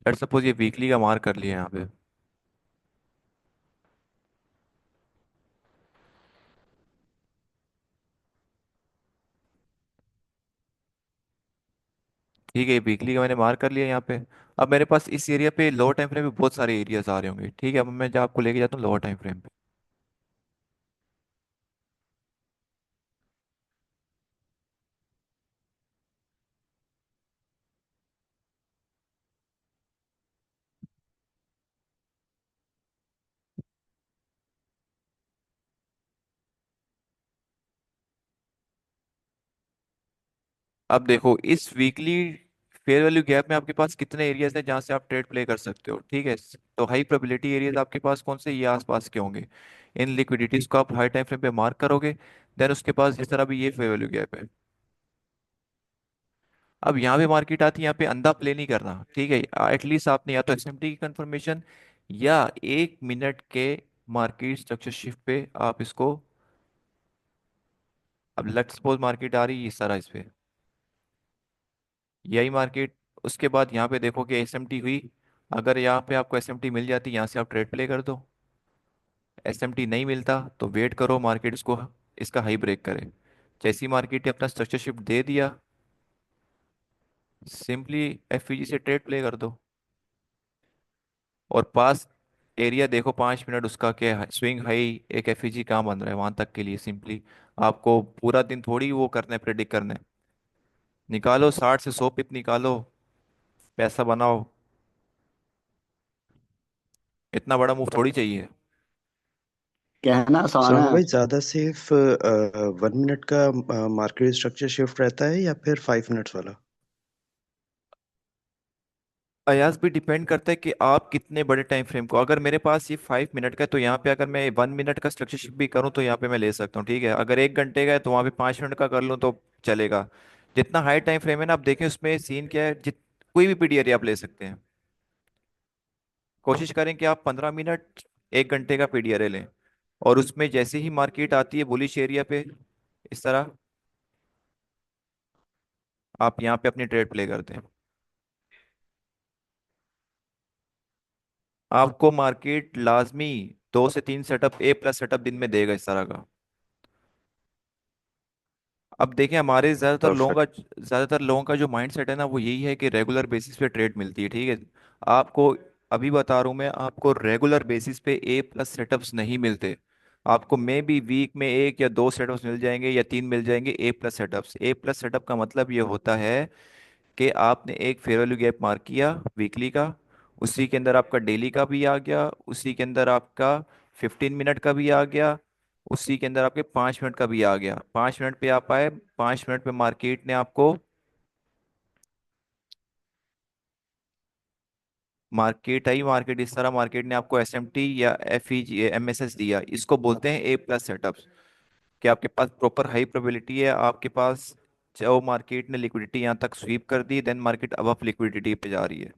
लेट्स सपोज ये वीकली का मार्क कर लिया यहाँ पे, ठीक है। वीकली का मैंने मार्क कर लिया यहाँ पे। अब मेरे पास इस एरिया पे लोअर टाइम फ्रेम पे बहुत सारे एरियाज आ रहे होंगे, ठीक है। अब मैं जब आपको लेके जाता हूँ लोअर टाइम फ्रेम पे, अब देखो इस वीकली फेयर वैल्यू गैप में आपके पास कितने एरियाज हैं जहां से आप ट्रेड प्ले कर सकते हो, ठीक है। तो हाई प्रोबेबिलिटी एरियाज आपके पास कौन से, ये आसपास के होंगे। इन लिक्विडिटीज को आप हाई टाइम फ्रेम पे मार्क करोगे। देन उसके पास जिस तरह भी ये फेयर वैल्यू गैप है। अब यहाँ पे मार्केट आती है, यहाँ पे अंधा प्ले नहीं करना, ठीक है। एटलीस्ट आपने या तो एसएमटी की कंफर्मेशन या 1 मिनट के मार्केट स्ट्रक्चर शिफ्ट पे आप इसको, अब लेट्स सपोज मार्केट आ रही है इस तरह इस पे, यही मार्केट, उसके बाद यहाँ पे देखो कि एसएमटी हुई। अगर यहाँ पे आपको एसएमटी मिल जाती यहाँ से आप ट्रेड प्ले कर दो। एसएमटी नहीं मिलता तो वेट करो मार्केट इसको, इसका हाई ब्रेक करे। जैसी मार्केट ने अपना स्ट्रक्चर शिफ्ट दे दिया, सिंपली एफईजी से ट्रेड प्ले कर दो। और पास एरिया देखो 5 मिनट उसका क्या स्विंग हाई एक एफईजी कहाँ बन रहा है वहां तक के लिए सिंपली आपको पूरा दिन थोड़ी वो करना है, प्रेडिक्ट करना है। निकालो 60 से 100 पिप निकालो, पैसा बनाओ। इतना बड़ा मूव थोड़ी चाहिए। कहना आसान राम है। भाई, ज्यादा सेफ 1 मिनट का मार्केट स्ट्रक्चर शिफ्ट रहता है या फिर 5 मिनट्स वाला? अयाज भी डिपेंड करता है कि आप कितने बड़े टाइम फ्रेम को, अगर मेरे पास ये 5 मिनट का है तो यहाँ पे अगर मैं 1 मिनट का स्ट्रक्चर शिफ्ट भी करूँ तो यहाँ पे मैं ले सकता हूँ, ठीक है। अगर 1 घंटे का है तो वहाँ पे 5 मिनट का कर लूँ तो चलेगा। जितना हाई टाइम फ्रेम है ना, आप देखें उसमें सीन क्या है, कोई भी पीडीआर आप ले सकते हैं। कोशिश करें कि आप 15 मिनट 1 घंटे का पीडीआर लें। और उसमें जैसे ही मार्केट आती है बुलिश एरिया पे इस तरह, आप यहाँ पे अपनी ट्रेड प्ले करते हैं। आपको मार्केट लाजमी 2 से 3 सेटअप ए प्लस सेटअप दिन में देगा इस तरह का। अब देखें हमारे परफेक्ट। ज्यादातर लोगों का जो माइंड सेट है ना वो यही है कि रेगुलर बेसिस पे ट्रेड मिलती है, ठीक है। आपको अभी बता रहा हूँ मैं आपको, रेगुलर बेसिस पे ए प्लस सेटअप्स नहीं मिलते। आपको मे बी वीक में एक या दो सेटअप्स मिल जाएंगे या तीन मिल जाएंगे ए प्लस सेटअप्स। ए प्लस सेटअप का मतलब ये होता है कि आपने एक फेयर वैल्यू गैप मार्क किया वीकली का, उसी के अंदर आपका डेली का भी आ गया, उसी के अंदर आपका 15 मिनट का भी आ गया, उसी के अंदर आपके 5 मिनट का भी आ गया। 5 मिनट पे आप आए, 5 मिनट पे मार्केट ने आपको, मार्केट आई, मार्केट इस तरह मार्केट ने आपको एसएमटी या एफईजी एमएसएस दिया, इसको बोलते हैं ए प्लस सेटअप्स। कि आपके पास प्रॉपर हाई प्रोबेबिलिटी है, आपके पास जो मार्केट ने लिक्विडिटी यहाँ तक स्वीप कर दी, देन मार्केट अब अप लिक्विडिटी पे जा रही है।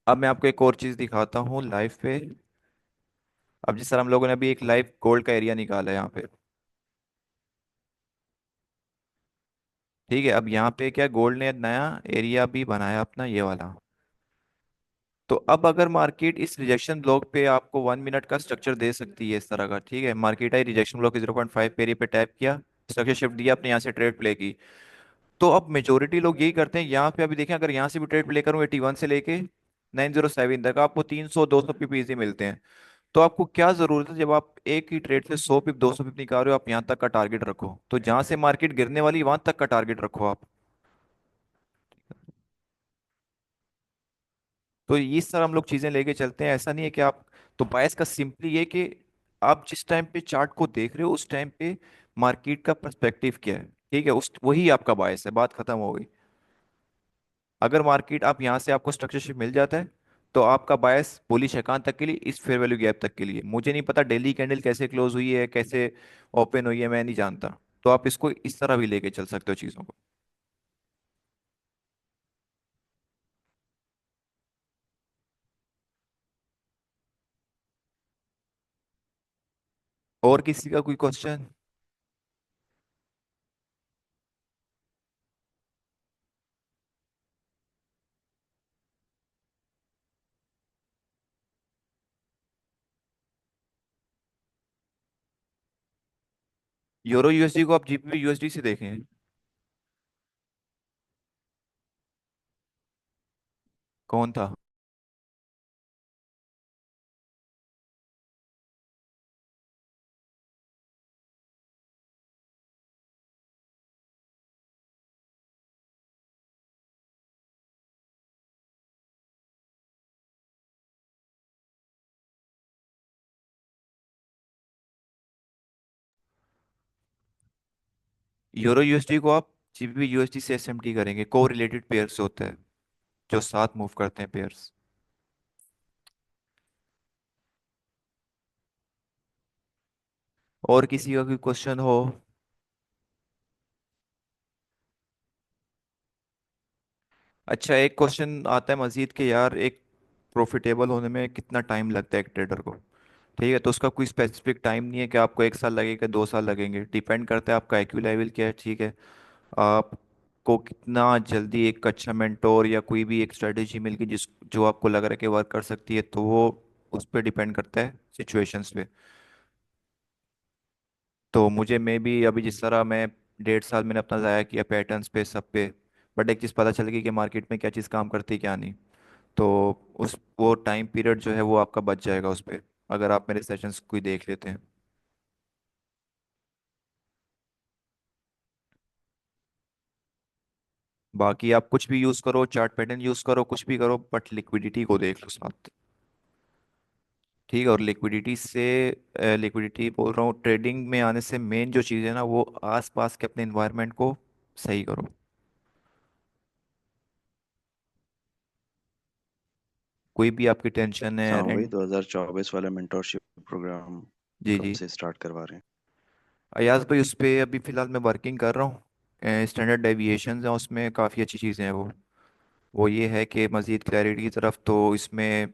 अब मैं आपको एक और चीज दिखाता हूँ लाइव पे। अब जिस तरह हम लोगों ने अभी एक लाइव गोल्ड का एरिया निकाला है यहाँ पे, ठीक है। अब यहाँ पे क्या, गोल्ड ने नया एरिया भी बनाया अपना, ये वाला। तो अब अगर मार्केट इस रिजेक्शन ब्लॉक पे आपको 1 मिनट का स्ट्रक्चर दे सकती है इस तरह का, ठीक है, मार्केट आई रिजेक्शन ब्लॉक 0.5 पे एरिया पे टैप किया, स्ट्रक्चर शिफ्ट दिया, अपने यहाँ से ट्रेड प्ले की। तो अब मेजोरिटी लोग यही करते हैं। यहाँ पे अभी देखें, अगर यहाँ से भी ट्रेड प्ले करूँ 81 से लेके 907 तक, आपको 300 200 पिप इजी मिलते हैं। तो आपको क्या जरूरत है, जब आप एक ही ट्रेड से 100 पिप 200 पिप निकाल रहे हो, आप यहाँ तक का टारगेट रखो। तो जहां से मार्केट गिरने वाली वहां तक का टारगेट रखो आप। तो इस तरह हम लोग चीजें लेके चलते हैं। ऐसा नहीं है कि आप, तो बायस का सिंपली ये कि आप जिस टाइम पे चार्ट को देख रहे हो उस टाइम पे मार्केट का पर्सपेक्टिव क्या है, ठीक है, उस वही आपका बायस है, बात खत्म हो गई। अगर मार्केट आप यहाँ से आपको स्ट्रक्चरशिप मिल जाता है, तो आपका बायस बुलिश है कहाँ तक के लिए, इस फेयर वैल्यू गैप तक के लिए। मुझे नहीं पता डेली कैंडल कैसे क्लोज हुई है, कैसे ओपन हुई है, मैं नहीं जानता। तो आप इसको इस तरह भी लेके चल सकते हो चीज़ों को। और किसी का कोई क्वेश्चन? यूरो यूएसडी को आप जीबीपी यूएसडी से देखें। कौन था? यूरो यूएसडी को आप जीबीपी यूएसडी से एसएमटी करेंगे, को रिलेटेड पेयर्स होते हैं जो साथ मूव करते हैं पेयर्स। और किसी का कोई क्वेश्चन हो? अच्छा, एक क्वेश्चन आता है मजीद के यार, एक प्रॉफिटेबल होने में कितना टाइम लगता है एक ट्रेडर को, ठीक है। तो उसका कोई स्पेसिफिक टाइम नहीं है कि आपको 1 साल लगेगा 2 साल लगेंगे, डिपेंड करता है आपका IQ लेवल क्या है, ठीक है। आपको कितना जल्दी एक अच्छा मेंटोर या कोई भी एक स्ट्रेटेजी मिल गई जिस जो आपको लग रहा है कि वर्क कर सकती है, तो वो उस पर डिपेंड करता है, सिचुएशंस पे। तो मुझे में भी अभी जिस तरह मैं 1.5 साल मैंने अपना ज़ाया किया पैटर्न्स पे सब पे, बट एक चीज़ पता चल गई कि मार्केट में क्या चीज़ काम करती है क्या नहीं। तो उस वो टाइम पीरियड जो है वो आपका बच जाएगा उस पर, अगर आप मेरे सेशंस कोई देख लेते हैं। बाकी आप कुछ भी यूज़ करो, चार्ट पैटर्न यूज़ करो, कुछ भी करो, बट लिक्विडिटी को देख लो साथ, ठीक है। और लिक्विडिटी से, लिक्विडिटी बोल रहा हूँ, ट्रेडिंग में आने से मेन जो चीज़ है ना, वो आसपास के अपने इन्वायरमेंट को सही करो। कोई भी आपकी टेंशन है, हाँ वही रेंट। 2024 वाला मेंटोरशिप प्रोग्राम जी कब जी। से स्टार्ट करवा रहे हैं? अयाज भाई, उस पर अभी फ़िलहाल मैं वर्किंग कर रहा हूँ। स्टैंडर्ड डेविएशंस हैं उसमें, काफ़ी अच्छी चीज़ें हैं वो ये है कि मज़ीद क्लैरिटी की तरफ तो इसमें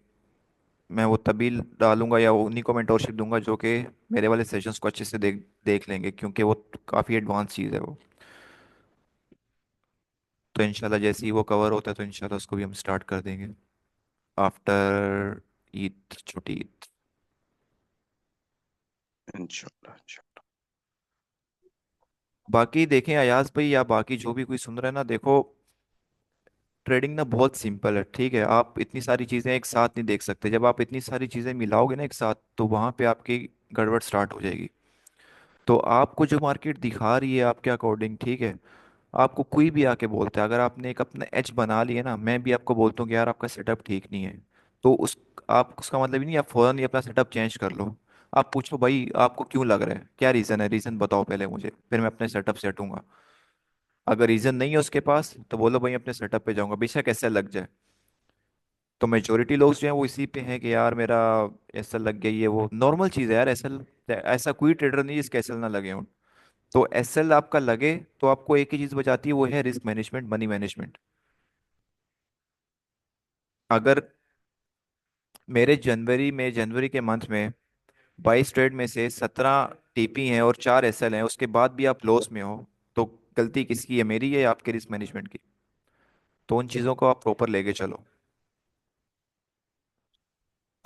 मैं वो तभी डालूंगा या उन्हीं को मेंटोरशिप दूंगा जो कि मेरे वाले सेशंस को अच्छे से देख देख लेंगे, क्योंकि वो काफ़ी एडवांस चीज़ है वो। तो इंशाल्लाह जैसे ही वो कवर होता है तो इंशाल्लाह उसको भी हम स्टार्ट कर देंगे आफ्टर ईद, छुट्टी ईद। इंशाल्लाह इंशाल्लाह। बाकी देखें अयाज भाई, या बाकी जो भी कोई सुन रहा है ना, देखो ट्रेडिंग ना बहुत सिंपल है, ठीक है। आप इतनी सारी चीज़ें एक साथ नहीं देख सकते। जब आप इतनी सारी चीज़ें मिलाओगे ना एक साथ, तो वहाँ पे आपकी गड़बड़ स्टार्ट हो जाएगी। तो आपको जो मार्केट दिखा रही है आपके अकॉर्डिंग, ठीक है, आपको कोई भी आके बोलता है, अगर आपने एक अपना एच बना लिया ना, मैं भी आपको बोलता हूँ कि यार आपका सेटअप ठीक नहीं है, तो उस आप उसका मतलब ही नहीं आप फौरन ही अपना सेटअप चेंज कर लो। आप पूछो भाई आपको क्यों लग रहा है, क्या रीज़न है, रीज़न बताओ पहले मुझे, फिर मैं अपने सेटअप सेटूंगा। अगर रीज़न नहीं है उसके पास तो बोलो भाई अपने सेटअप पे जाऊंगा, बेशक ऐसा लग जाए। तो मेजोरिटी लोग जो हैं वो इसी पे हैं कि यार मेरा ऐसा लग गई है, वो नॉर्मल चीज़ है यार। ऐसा ऐसा कोई ट्रेडर नहीं जिसके एसएल ना लगे हों। तो एसएल आपका लगे तो आपको एक ही चीज़ बचाती है, वो है रिस्क मैनेजमेंट, मनी मैनेजमेंट। अगर मेरे जनवरी के मंथ में 22 ट्रेड में से 17 टीपी हैं और 4 एसएल हैं, उसके बाद भी आप लॉस में हो, तो गलती किसकी है, मेरी है या आपके रिस्क मैनेजमेंट की? तो उन चीज़ों को आप प्रॉपर लेके चलो।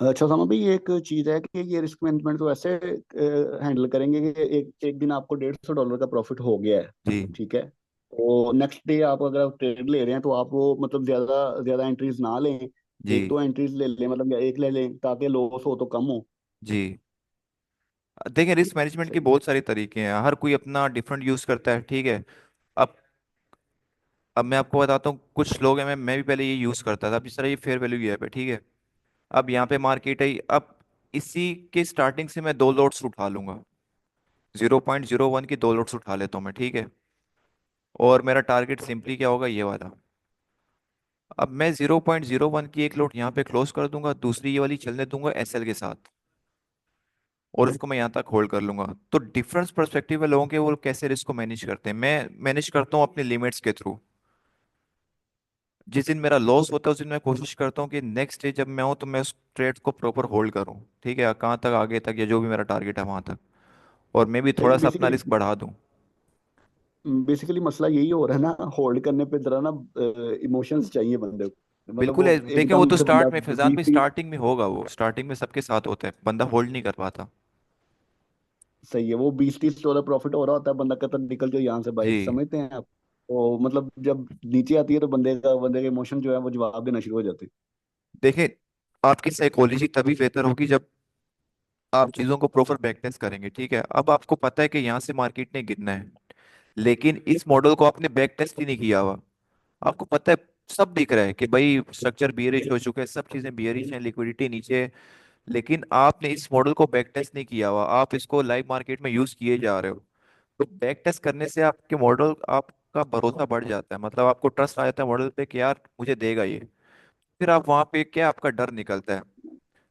अच्छा सामा भाई, एक चीज है कि ये रिस्क मैनेजमेंट तो ऐसे हैंडल करेंगे कि एक एक दिन आपको $150 का प्रॉफिट हो गया है, जी। ठीक है, तो नेक्स्ट डे आप अगर आप ट्रेड ले रहे हैं तो आप वो मतलब ज्यादा ज्यादा एंट्रीज ना लें, जी। एक दो एंट्रीज ले लें, मतलब एक ले लें ताकि लॉस हो तो कम हो। जी। देखें, रिस्क मैनेजमेंट के सही। बहुत सारे तरीके हैं, हर कोई अपना डिफरेंट यूज़ करता है, ठीक है। अब अब मैं आपको बताता हूँ, कुछ लोग हैं, मैं भी पहले ये यूज़ करता था। अब जिस तरह ये फेयर वैल्यू गैप है, ठीक है, अब यहाँ पे मार्केट है, अब इसी के स्टार्टिंग से मैं 2 लॉट्स उठा लूंगा। 0.01 की 2 लॉट्स उठा लेता हूँ मैं, ठीक है। और मेरा टारगेट सिंपली क्या होगा, ये वाला। अब मैं 0.01 की एक लॉट यहाँ पे क्लोज कर दूंगा, दूसरी ये वाली चलने दूंगा एसएल के साथ, और उसको मैं यहाँ तक होल्ड कर लूंगा। तो डिफरेंस पर्सपेक्टिव है लोगों के, वो कैसे रिस्क को मैनेज करते हैं। मैं मैनेज करता हूँ अपने लिमिट्स के थ्रू। जिस दिन मेरा लॉस होता है उस दिन मैं कोशिश करता हूँ कि नेक्स्ट डे जब मैं हूँ तो मैं उस ट्रेड को प्रॉपर होल्ड करूँ, ठीक है, कहाँ तक आगे तक, या जो भी मेरा टारगेट है वहां तक, और मैं भी सही थोड़ा सा अपना बेसिकली रिस्क बढ़ा दूँ। बेसिकली मसला यही हो रहा है ना, होल्ड करने पे जरा ना इमोशंस चाहिए बंदे को, मतलब बिल्कुल वो है। देखें वो एकदम तो से बंदा स्टार्ट में, फैजान में 20 स्टार्टिंग में होगा, वो स्टार्टिंग में सबके साथ होता है, बंदा होल्ड नहीं कर पाता। सही है, वो $20-30 प्रॉफिट हो रहा होता है, बंदा कहता है निकल जाओ यहाँ से जी। भाई, समझते हैं आप? तो मतलब जब नीचे आती है तो बंदे के इमोशन जो है वो जवाब देना शुरू हो जाते हैं। देखें, आपकी साइकोलॉजी तभी बेहतर होगी जब आप चीज़ों को प्रॉपर बैक टेस्ट करेंगे, ठीक है। अब आपको पता है कि यहाँ से मार्केट ने गिरना है, लेकिन इस मॉडल को आपने बैक टेस्ट ही नहीं किया हुआ। आपको पता है, सब दिख रहा है कि भाई स्ट्रक्चर बियरिश हो चुका है, सब चीज़ें बियरिश हैं, लिक्विडिटी नीचे है, लेकिन आपने इस मॉडल को बैक टेस्ट नहीं किया हुआ, आप इसको लाइव मार्केट में यूज़ किए जा रहे हो। तो बैक टेस्ट करने से आपके मॉडल, आपका भरोसा बढ़ जाता है, मतलब आपको ट्रस्ट आ जाता है मॉडल पे कि यार मुझे देगा ये। फिर आप वहां पे क्या, आपका डर निकलता है।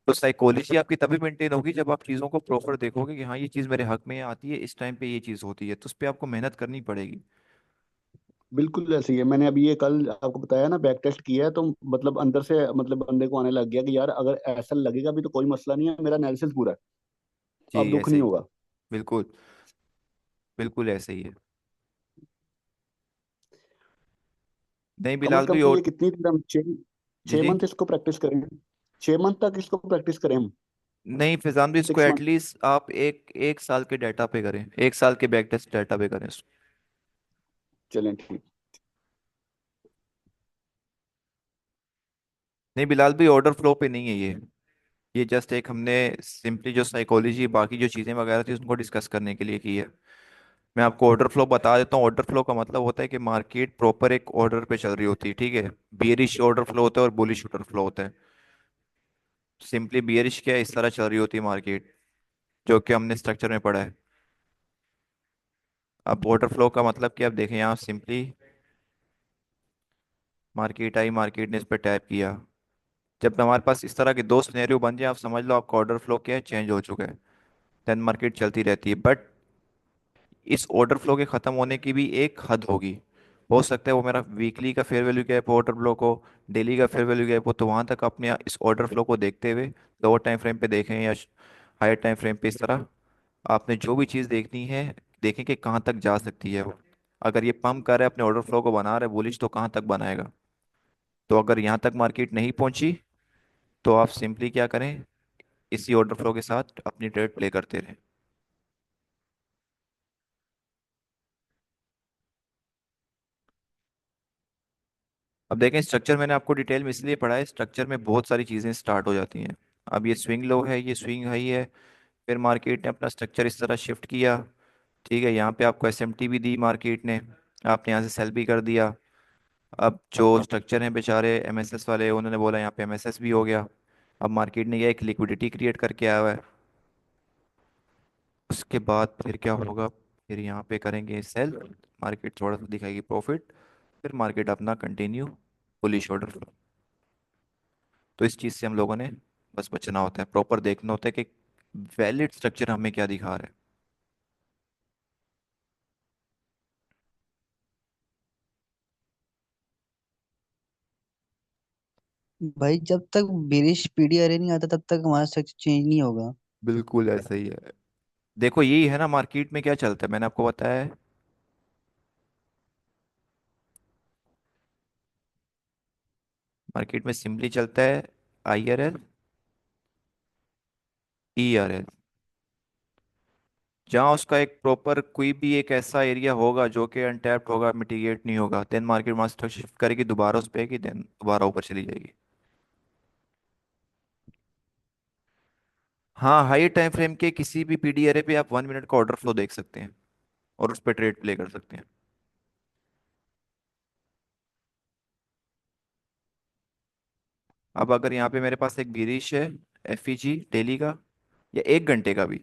तो साइकोलॉजी आपकी तभी मेंटेन होगी जब आप चीज़ों को प्रॉपर देखोगे कि हाँ ये चीज़ मेरे हक में आती है, इस टाइम पे ये चीज़ होती है, तो उस पर आपको मेहनत करनी पड़ेगी। बिल्कुल ऐसे ही है, मैंने अभी ये कल आपको बताया ना, बैक टेस्ट किया है तो मतलब अंदर से मतलब बंदे को आने लग गया कि यार अगर ऐसा लगेगा भी तो कोई मसला नहीं है, मेरा एनालिसिस पूरा है, जी अब दुख ऐसे नहीं ही। होगा। बिल्कुल। बिल्कुल ऐसे ही है। नहीं कम से बिलाल कम भी, ये और कितनी देर हम छः जी छः जी, मंथ इसको प्रैक्टिस करें, 6 मंथ तक इसको प्रैक्टिस करें हम, नहीं फैजान भी, इसको 6 मंथ। एटलीस्ट आप एक एक साल के डाटा पे करें, एक साल के बैक टेस्ट डाटा पे करें इसको। चलें ठीक। नहीं बिलाल भी, ऑर्डर फ्लो पे नहीं है ये जस्ट एक हमने सिंपली जो साइकोलॉजी बाकी जो चीज़ें वगैरह थी उनको डिस्कस करने के लिए की है। मैं आपको ऑर्डर फ्लो बता देता हूँ। ऑर्डर फ्लो का मतलब होता है कि मार्केट प्रॉपर एक ऑर्डर पे चल रही होती है, ठीक है। बियरिश ऑर्डर फ्लो होता है और बुलिश ऑर्डर फ्लो होता है। सिंपली बियरिश क्या है, इस तरह चल रही होती है मार्केट, जो कि हमने स्ट्रक्चर में पढ़ा है। अब ऑर्डर फ्लो का मतलब कि आप देखें यहाँ सिंपली मार्केट आई, मार्केट ने इस पर टैप किया, जब हमारे पास इस तरह के दो सिनेरियो बन जाए, आप समझ लो आपका ऑर्डर फ्लो क्या है, चेंज हो चुका है। देन मार्केट चलती रहती है, बट इस ऑर्डर फ्लो के खत्म होने की भी एक हद होगी। हो सकता है वो मेरा वीकली का फेयर वैल्यू गैप हो, ऑर्डर फ्लो को डेली का फेयर वैल्यू गैप हो, तो वहां तक अपने इस ऑर्डर फ्लो को देखते हुए लोअर टाइम फ्रेम पे देखें या हायर टाइम फ्रेम पे, इस तरह आपने जो भी चीज़ देखनी है देखें कि कहाँ तक जा सकती है वो। अगर ये पंप कर रहा है अपने ऑर्डर फ्लो को बना रहा है बुलिश, तो कहाँ तक बनाएगा। तो अगर यहाँ तक मार्केट नहीं पहुंची, तो आप सिंपली क्या करें, इसी ऑर्डर फ्लो के साथ अपनी ट्रेड प्ले करते रहें। अब देखें स्ट्रक्चर मैंने आपको डिटेल में इसलिए पढ़ा है, स्ट्रक्चर में बहुत सारी चीज़ें स्टार्ट हो जाती हैं। अब ये स्विंग लो है, ये स्विंग हाई है, फिर मार्केट ने अपना स्ट्रक्चर इस तरह शिफ्ट किया। ठीक है, यहाँ पे आपको एसएमटी भी दी मार्केट ने, आपने यहाँ से सेल भी कर दिया। अब जो स्ट्रक्चर हैं बेचारे एमएसएस वाले, उन्होंने बोला यहाँ पे एमएसएस भी हो गया। अब मार्केट ने ये एक लिक्विडिटी क्रिएट करके आया हुआ है। उसके बाद फिर क्या होगा, फिर यहाँ पे करेंगे सेल, मार्केट थोड़ा सा दिखाएगी प्रॉफिट, फिर मार्केट अपना कंटिन्यू बुलिश ऑर्डर फ्लो। तो इस चीज़ से हम लोगों ने बस बचना होता है, प्रॉपर देखना होता है कि वैलिड स्ट्रक्चर हमें क्या दिखा रहा है। भाई जब तक बेरिश पीडीआरए नहीं आता तब तक हमारा स्ट्रक्चर चेंज नहीं होगा। बिल्कुल ऐसा ही है। देखो यही है ना, मार्केट में क्या चलता है मैंने आपको बताया है। मार्केट में सिंपली चलता है IRL, ERL। जहाँ उसका एक प्रॉपर कोई भी एक ऐसा एरिया होगा जो कि अनटैप्ड होगा, मिटिगेट नहीं होगा, देन मार्केट मास्टर शिफ्ट करेगी दोबारा उस पे की, देन दोबारा ऊपर चली जाएगी। हाँ, हाई टाइम फ्रेम के किसी भी पीडीआरए पे आप 1 मिनट का ऑर्डर फ्लो देख सकते हैं और उस पर ट्रेड प्ले कर सकते हैं। अब अगर यहाँ पे मेरे पास एक गिरीश है, एफईजी डेली का या 1 घंटे का भी,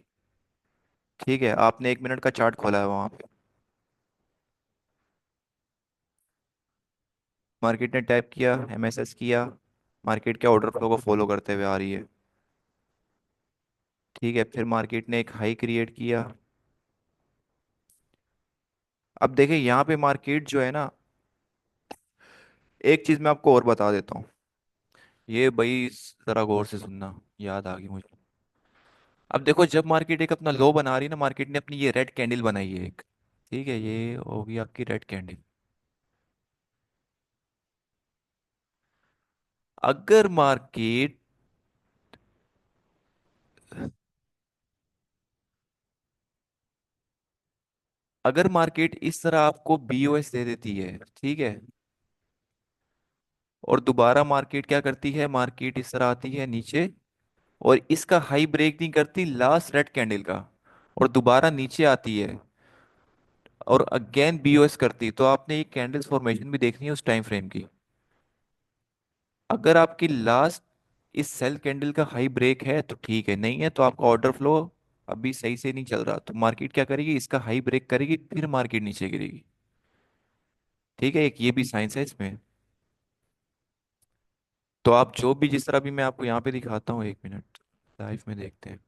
ठीक है, आपने 1 मिनट का चार्ट खोला है वहां पे, मार्केट ने टैप किया, एमएसएस किया, मार्केट के ऑर्डर फ्लो को फॉलो करते हुए आ रही है। ठीक है, फिर मार्केट ने एक हाई क्रिएट किया। अब देखिए यहाँ पे मार्केट जो है ना, एक चीज मैं आपको और बता देता हूँ, ये भाई जरा गौर से सुनना, याद आ गई मुझे। अब देखो जब मार्केट एक अपना लो बना रही है ना, मार्केट ने अपनी ये रेड कैंडल बनाई है एक, ठीक है, ये होगी आपकी रेड कैंडल। अगर मार्केट अगर मार्केट इस तरह आपको बीओएस दे देती है, ठीक है, और दोबारा मार्केट क्या करती है, मार्केट इस तरह आती है नीचे और इसका हाई ब्रेक नहीं करती लास्ट रेड कैंडल का, और दोबारा नीचे आती है और अगेन बीओएस करती, तो आपने ये कैंडल्स फॉर्मेशन भी देखनी है उस टाइम फ्रेम की। अगर आपकी लास्ट इस सेल कैंडल का हाई ब्रेक है तो ठीक है, नहीं है तो आपका ऑर्डर फ्लो अभी सही से नहीं चल रहा, तो मार्केट क्या करेगी, इसका हाई ब्रेक करेगी, फिर मार्केट नीचे गिरेगी। ठीक है, एक ये भी साइंस है इसमें। तो आप जो भी जिस तरह भी मैं आपको यहाँ पे दिखाता हूँ, 1 मिनट लाइव में देखते हैं।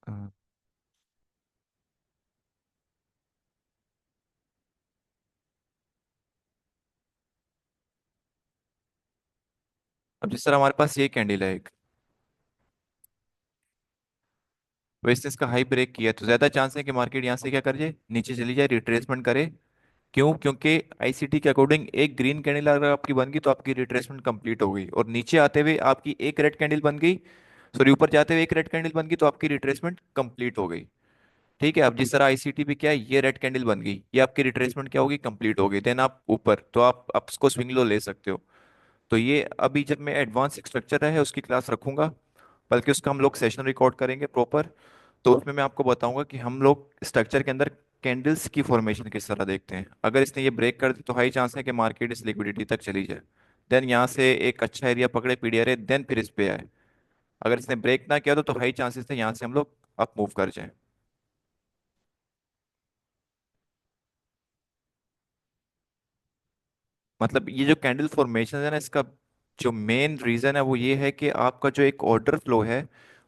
अ, अब जिस तरह हमारे पास ये कैंडल है एक, तो इसने इसका हाई ब्रेक किया, तो ज्यादा चांस है कि मार्केट यहाँ से क्या कर जाए, नीचे चली जाए, रिट्रेसमेंट करे। क्यों? क्योंकि आईसीटी के अकॉर्डिंग एक ग्रीन कैंडल अगर आपकी बन गई तो आपकी रिट्रेसमेंट कंप्लीट हो गई, और नीचे आते हुए आपकी एक रेड कैंडल बन गई, सॉरी ऊपर जाते हुए एक रेड कैंडल बन गई तो आपकी रिट्रेसमेंट कंप्लीट हो गई। ठीक है, अब जिस तरह आईसीटी भी क्या है, ये रेड कैंडल बन गई, ये आपकी रिट्रेसमेंट क्या होगी, कंप्लीट हो गई, देन आप ऊपर, तो आप उसको स्विंग लो ले सकते हो। तो ये अभी जब मैं एडवांस स्ट्रक्चर है उसकी क्लास रखूंगा, बल्कि उसका हम लोग सेशन रिकॉर्ड करेंगे प्रॉपर, तो उसमें मैं आपको बताऊंगा कि हम लोग स्ट्रक्चर के अंदर कैंडल्स की फॉर्मेशन किस तरह देखते हैं। अगर इसने ये ब्रेक कर दी तो हाई चांस है कि मार्केट इस लिक्विडिटी तक चली जाए, देन यहाँ से एक अच्छा एरिया पकड़े पीडीआरए, देन फिर इस पे आए। अगर इसने ब्रेक ना किया तो हाई चांसेस है यहाँ से हम लोग अप मूव कर जाएं। मतलब ये जो कैंडल फॉर्मेशन है ना, इसका जो मेन रीजन है वो ये है कि आपका जो एक ऑर्डर फ्लो है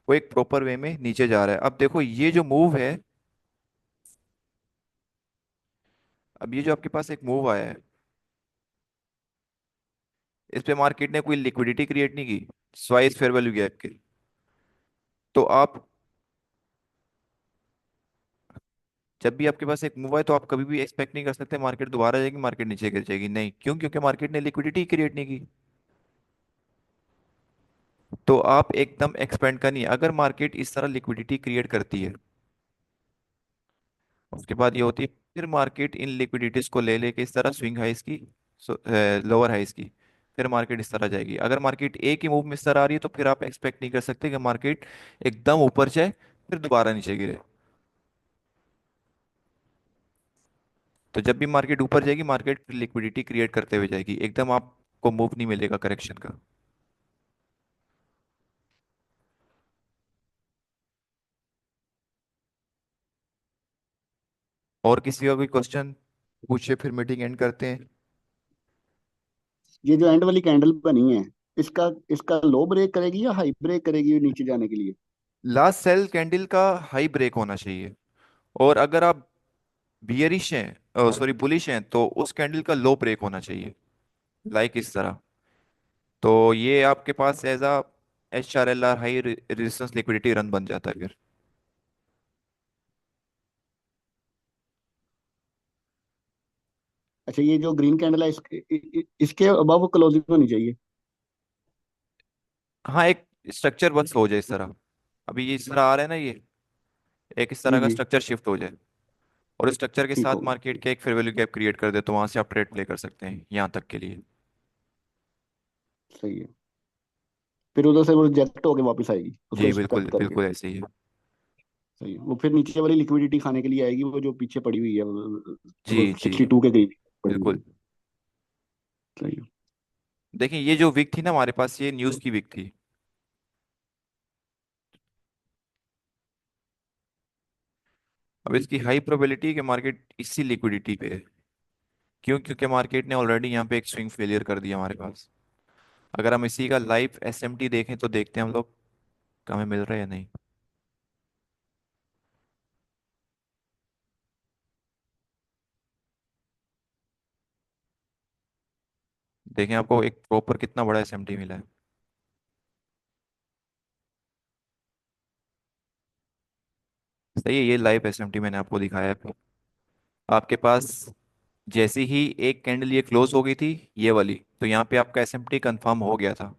वो एक प्रॉपर वे में नीचे जा रहा है। अब देखो ये जो मूव है, अब ये जो आपके पास एक मूव आया है, इस पे मार्केट ने कोई लिक्विडिटी क्रिएट नहीं की स्वाइस फेयर वैल्यू गैप के, तो आप जब भी आपके पास एक मूव आए तो आप कभी भी एक्सपेक्ट नहीं कर सकते मार्केट दोबारा जाएगी, मार्केट नीचे गिर जाएगी, नहीं, क्यों? क्योंकि मार्केट ने लिक्विडिटी क्रिएट नहीं की। तो आप एकदम एक्सपेंड का नहीं, अगर मार्केट इस तरह लिक्विडिटी क्रिएट करती है, उसके बाद ये होती है, फिर मार्केट इन लिक्विडिटीज को ले लेके इस तरह स्विंग हाइस की, लोअर हाइस की, फिर मार्केट इस तरह जाएगी। अगर मार्केट एक ही मूव में इस तरह आ रही है तो फिर आप एक्सपेक्ट नहीं कर सकते कि मार्केट एकदम ऊपर जाए फिर दोबारा नीचे गिरे। तो जब भी मार्केट ऊपर जाएगी, मार्केट फिर लिक्विडिटी क्रिएट करते हुए जाएगी, एकदम आपको मूव नहीं मिलेगा करेक्शन का। और किसी का कोई क्वेश्चन पूछे, फिर मीटिंग एंड करते हैं। ये जो एंड वाली कैंडल बनी है, इसका इसका लो ब्रेक करेगी या हाई ब्रेक करेगी नीचे जाने के लिए? लास्ट सेल कैंडल का हाई ब्रेक होना चाहिए, और अगर आप बियरिश हैं, सॉरी बुलिश हैं, तो उस कैंडल का लो ब्रेक होना चाहिए, लाइक इस तरह। तो ये आपके पास as a HRLR, high resistance liquidity run बन जाता है फिर। अच्छा, ये जो ग्रीन कैंडल है इसके अबव क्लोजिंग होनी चाहिए? हाँ, एक स्ट्रक्चर बस हो जाए इस तरह। अभी ये इस तरह आ रहा है ना, ये एक इस तरह जी का जी। स्ट्रक्चर शिफ्ट हो जाए, और इस स्ट्रक्चर के ठीक साथ हो गया। मार्केट के एक फेयर वैल्यू गैप क्रिएट कर दे, तो वहां से आप ट्रेड प्ले कर सकते हैं यहाँ तक के लिए। सही है। फिर उधर से वो रिजेक्ट होके वापस आएगी उसको जी रिस्पेक्ट बिल्कुल करके? बिल्कुल ऐसे ही है। सही है। वो फिर नीचे वाली लिक्विडिटी खाने के लिए आएगी, वो जो पीछे पड़ी हुई है, जी जी 62 के करीब पड़ी हुई है। बिल्कुल। सही है। देखिए ये जो विक थी ना हमारे पास, ये न्यूज़ की विक थी। अब इसकी हाई प्रोबेबिलिटी कि मार्केट इसी लिक्विडिटी पे है। क्यों? क्योंकि मार्केट ने ऑलरेडी यहाँ पे एक स्विंग फेलियर कर दिया हमारे पास। अगर हम इसी का लाइव SMT देखें तो देखते हैं हम लोग हमें मिल रहा है या नहीं। देखें आपको एक प्रॉपर कितना बड़ा SMT मिला है। सही है, ये लाइव SMT मैंने आपको दिखाया है। आपके पास जैसे ही एक कैंडल ये क्लोज हो गई थी, ये वाली, तो यहाँ पे आपका SMT कंफर्म हो गया था।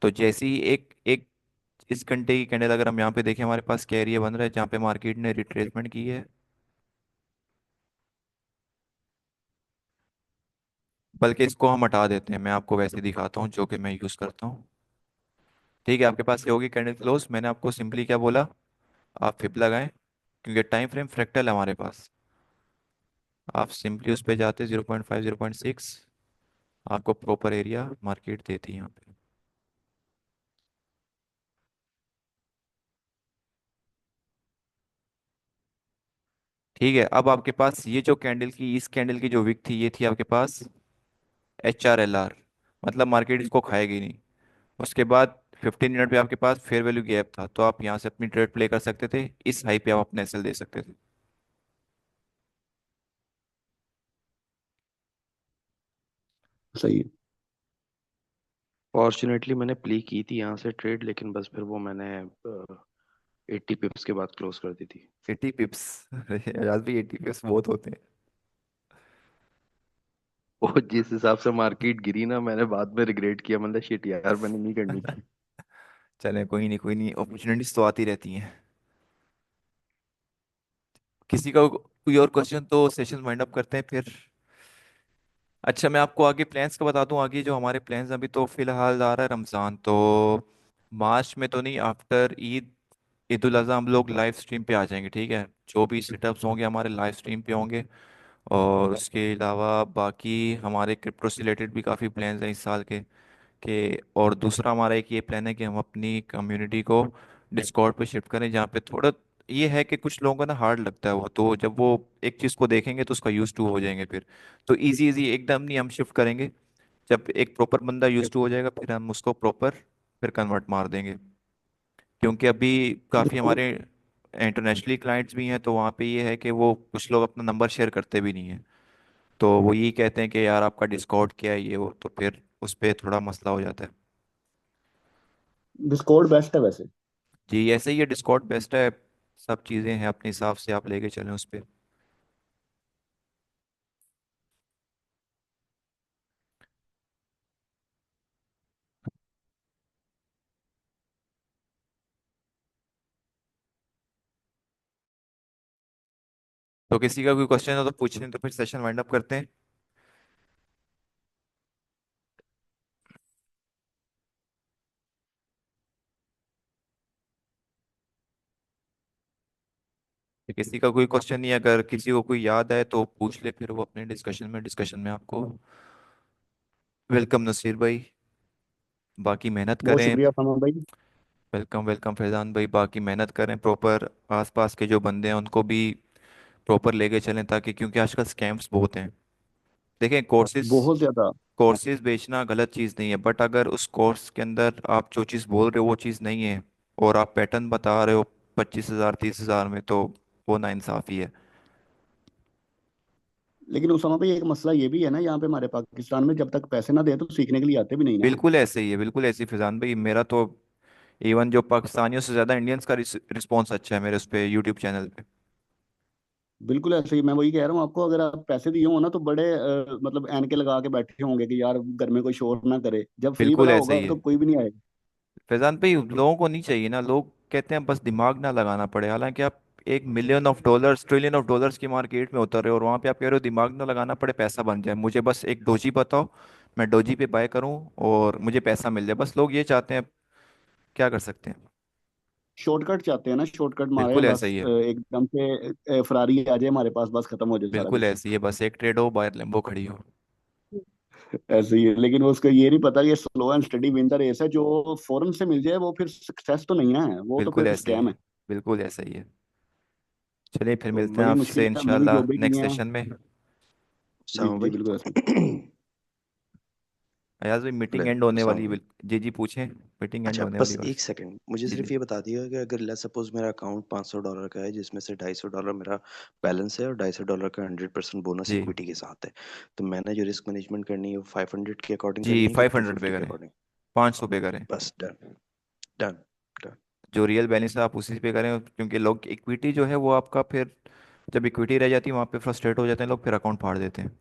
तो जैसे ही एक एक इस घंटे की कैंडल अगर हम यहाँ पे देखें, हमारे पास क्या एरिया बन रहा है जहाँ पे मार्केट ने रिट्रेसमेंट की है। बल्कि इसको हम हटा देते हैं, मैं आपको वैसे दिखाता हूँ जो कि मैं यूज़ करता हूँ। ठीक है, आपके पास ये होगी कैंडल क्लोज। मैंने आपको सिंपली क्या बोला, आप फिप लगाएं, क्योंकि टाइम फ्रेम फ्रैक्टल है हमारे पास। आप सिंपली उस पर जाते 0.5 0.6, आपको प्रॉपर एरिया मार्केट देती है यहाँ पे। ठीक है, अब आपके पास ये जो कैंडल की, इस कैंडल की जो विक थी, ये थी आपके पास HRLR, मतलब मार्केट इसको खाएगी नहीं। उसके बाद 15 मिनट पे आपके पास फेयर वैल्यू गैप था, तो आप यहाँ से अपनी ट्रेड प्ले कर सकते थे, इस हाई पे आप अपने SL दे सकते थे। सही है। फॉर्चुनेटली मैंने प्ले की थी यहाँ से ट्रेड, लेकिन बस फिर वो मैंने 80 पिप्स के बाद क्लोज कर दी थी। 80 पिप्स? आज भी 80 पिप्स बहुत होते हैं। वो जिस हिसाब से मार्केट गिरी ना, मैंने बाद में रिग्रेट किया, मतलब शिट यार मैंने नहीं करनी थी। चले, कोई नहीं कोई नहीं, अपॉर्चुनिटीज तो आती रहती हैं। किसी का कोई और क्वेश्चन तो सेशन वाइंड अप करते हैं फिर। अच्छा, मैं आपको आगे प्लान्स का बता दूं। आगे जो हमारे प्लान्स, अभी तो फिलहाल आ रहा है रमज़ान, तो मार्च में तो नहीं, आफ्टर ईद, ईद उल अज़हा हम लोग लाइव स्ट्रीम पे आ जाएंगे। ठीक है, जो भी सेटअप्स होंगे हमारे लाइव स्ट्रीम पे होंगे। और उसके अलावा बाकी हमारे क्रिप्टो से रिलेटेड भी काफ़ी प्लान्स हैं इस साल के। और दूसरा हमारा एक ये प्लान है कि हम अपनी कम्युनिटी को डिस्कॉर्ड पे शिफ्ट करें, जहाँ पे थोड़ा ये है कि कुछ लोगों को ना हार्ड लगता है वो, तो जब वो एक चीज़ को देखेंगे तो उसका यूज टू हो जाएंगे फिर। तो इजी इजी एकदम नहीं हम शिफ्ट करेंगे। जब एक प्रॉपर बंदा यूज टू हो जाएगा, फिर हम उसको प्रॉपर फिर कन्वर्ट मार देंगे। क्योंकि अभी काफ़ी देखो, हमारे इंटरनेशनली क्लाइंट्स भी हैं, तो वहाँ पे ये है कि वो कुछ लोग अपना नंबर शेयर करते भी नहीं हैं। तो वो यही कहते हैं कि यार आपका डिस्कॉर्ड क्या है ये वो, तो फिर उस पर थोड़ा मसला हो जाता है। डिस्कॉर्ड बेस्ट है वैसे। जी ऐसे ही है, डिस्कॉर्ड बेस्ट है। सब चीज़ें हैं अपने हिसाब से, आप लेके चलें उस पर। तो किसी का कोई क्वेश्चन हो तो पूछ लें, तो फिर सेशन वाइंड अप करते हैं। तो किसी का कोई क्वेश्चन नहीं है, अगर किसी को कोई याद है तो पूछ ले, फिर वो अपने डिस्कशन में आपको वेलकम नसीर भाई। बाकी मेहनत बहुत करें। शुक्रिया फमा भाई। वेलकम वेलकम फैजान भाई, बाकी मेहनत करें प्रॉपर। आसपास के जो बंदे हैं उनको भी प्रॉपर लेके चलें, ताकि क्योंकि आजकल स्कैम्स बहुत हैं। देखें, कोर्सेज बहुत ज्यादा। कोर्सेज बेचना गलत चीज़ नहीं है, बट अगर उस कोर्स के अंदर आप जो चीज़ बोल रहे हो वो चीज़ नहीं है, और आप पैटर्न बता रहे हो 25,000 30,000 में, तो वो नाइंसाफ़ी है। लेकिन उसामा भाई एक मसला ये भी है ना, यहाँ पे हमारे पाकिस्तान में जब तक पैसे ना दे तो सीखने के लिए आते भी नहीं ना। बिल्कुल ऐसे ही है, बिल्कुल ऐसे ही फैजान भाई। मेरा तो इवन जो पाकिस्तानियों से ज़्यादा इंडियंस का रिस्पॉन्स अच्छा है मेरे उस पे यूट्यूब चैनल पे। बिल्कुल ऐसे ही, मैं वही कह रहा हूँ आपको, अगर आप पैसे दिए हो ना तो बड़े मतलब एनके लगा के बैठे होंगे कि यार घर में कोई शोर ना करे, जब फ्री बिल्कुल वाला ऐसे होगा ही है तो कोई भी नहीं आएगा। फैजान भाई। लोगों को नहीं चाहिए ना, लोग कहते हैं बस दिमाग ना लगाना पड़े, हालांकि आप $1 मिलियन $1 ट्रिलियन की मार्केट में उतर रहे हो, और वहाँ पे आप कह रहे हो दिमाग ना लगाना पड़े, पैसा बन जाए, मुझे बस एक डोजी बताओ, मैं डोजी पे बाय करूँ और मुझे पैसा मिल जाए, बस लोग ये चाहते हैं। क्या कर सकते हैं। शॉर्टकट चाहते हैं ना, शॉर्टकट मारे बिल्कुल ऐसा बस, ही है। एकदम से फरारी आ जाए हमारे पास, बस खत्म हो जाए सारा बिल्कुल कुछ। ऐसी है, बस एक ट्रेड हो, बाहर लेम्बो खड़ी हो। ऐसे ही है, लेकिन वो उसको ये नहीं पता ये slow and steady win the race है, जो फौरन से मिल जाए वो फिर सक्सेस तो नहीं है, वो तो बिल्कुल फिर ऐसा ही स्कैम है। है। बिल्कुल ऐसा ही है। चलिए फिर तो मिलते हैं बड़ी आपसे मुश्किल से हमने भी इंशाल्लाह जॉब की नेक्स्ट है। सेशन में। जी सामा जी भाई। बिल्कुल ऐसे। अयाज भाई, मीटिंग हेलो। एंड होने सामा वाली है, भाई। जी जी पूछें। मीटिंग एंड अच्छा, होने वाली बस है एक बस। सेकंड, मुझे जी सिर्फ जी ये बता दिया कि अगर लेट्स सपोज मेरा अकाउंट $500 का है, जिसमें से $250 मेरा बैलेंस है और $250 का 100% बोनस जी इक्विटी के साथ है, तो मैंने जो रिस्क मैनेजमेंट करनी है वो 500 के अकॉर्डिंग जी। करनी है कि 500 पे 250 के करें, अकॉर्डिंग? 500 पे करें। बस डन। डन। डन। जो रियल बैलेंस है आप उसी पे करें, क्योंकि लोग इक्विटी जो है वो आपका फिर, जब इक्विटी रह जाती है वहाँ पे फ्रस्ट्रेट हो जाते हैं लोग, फिर अकाउंट फाड़ देते हैं।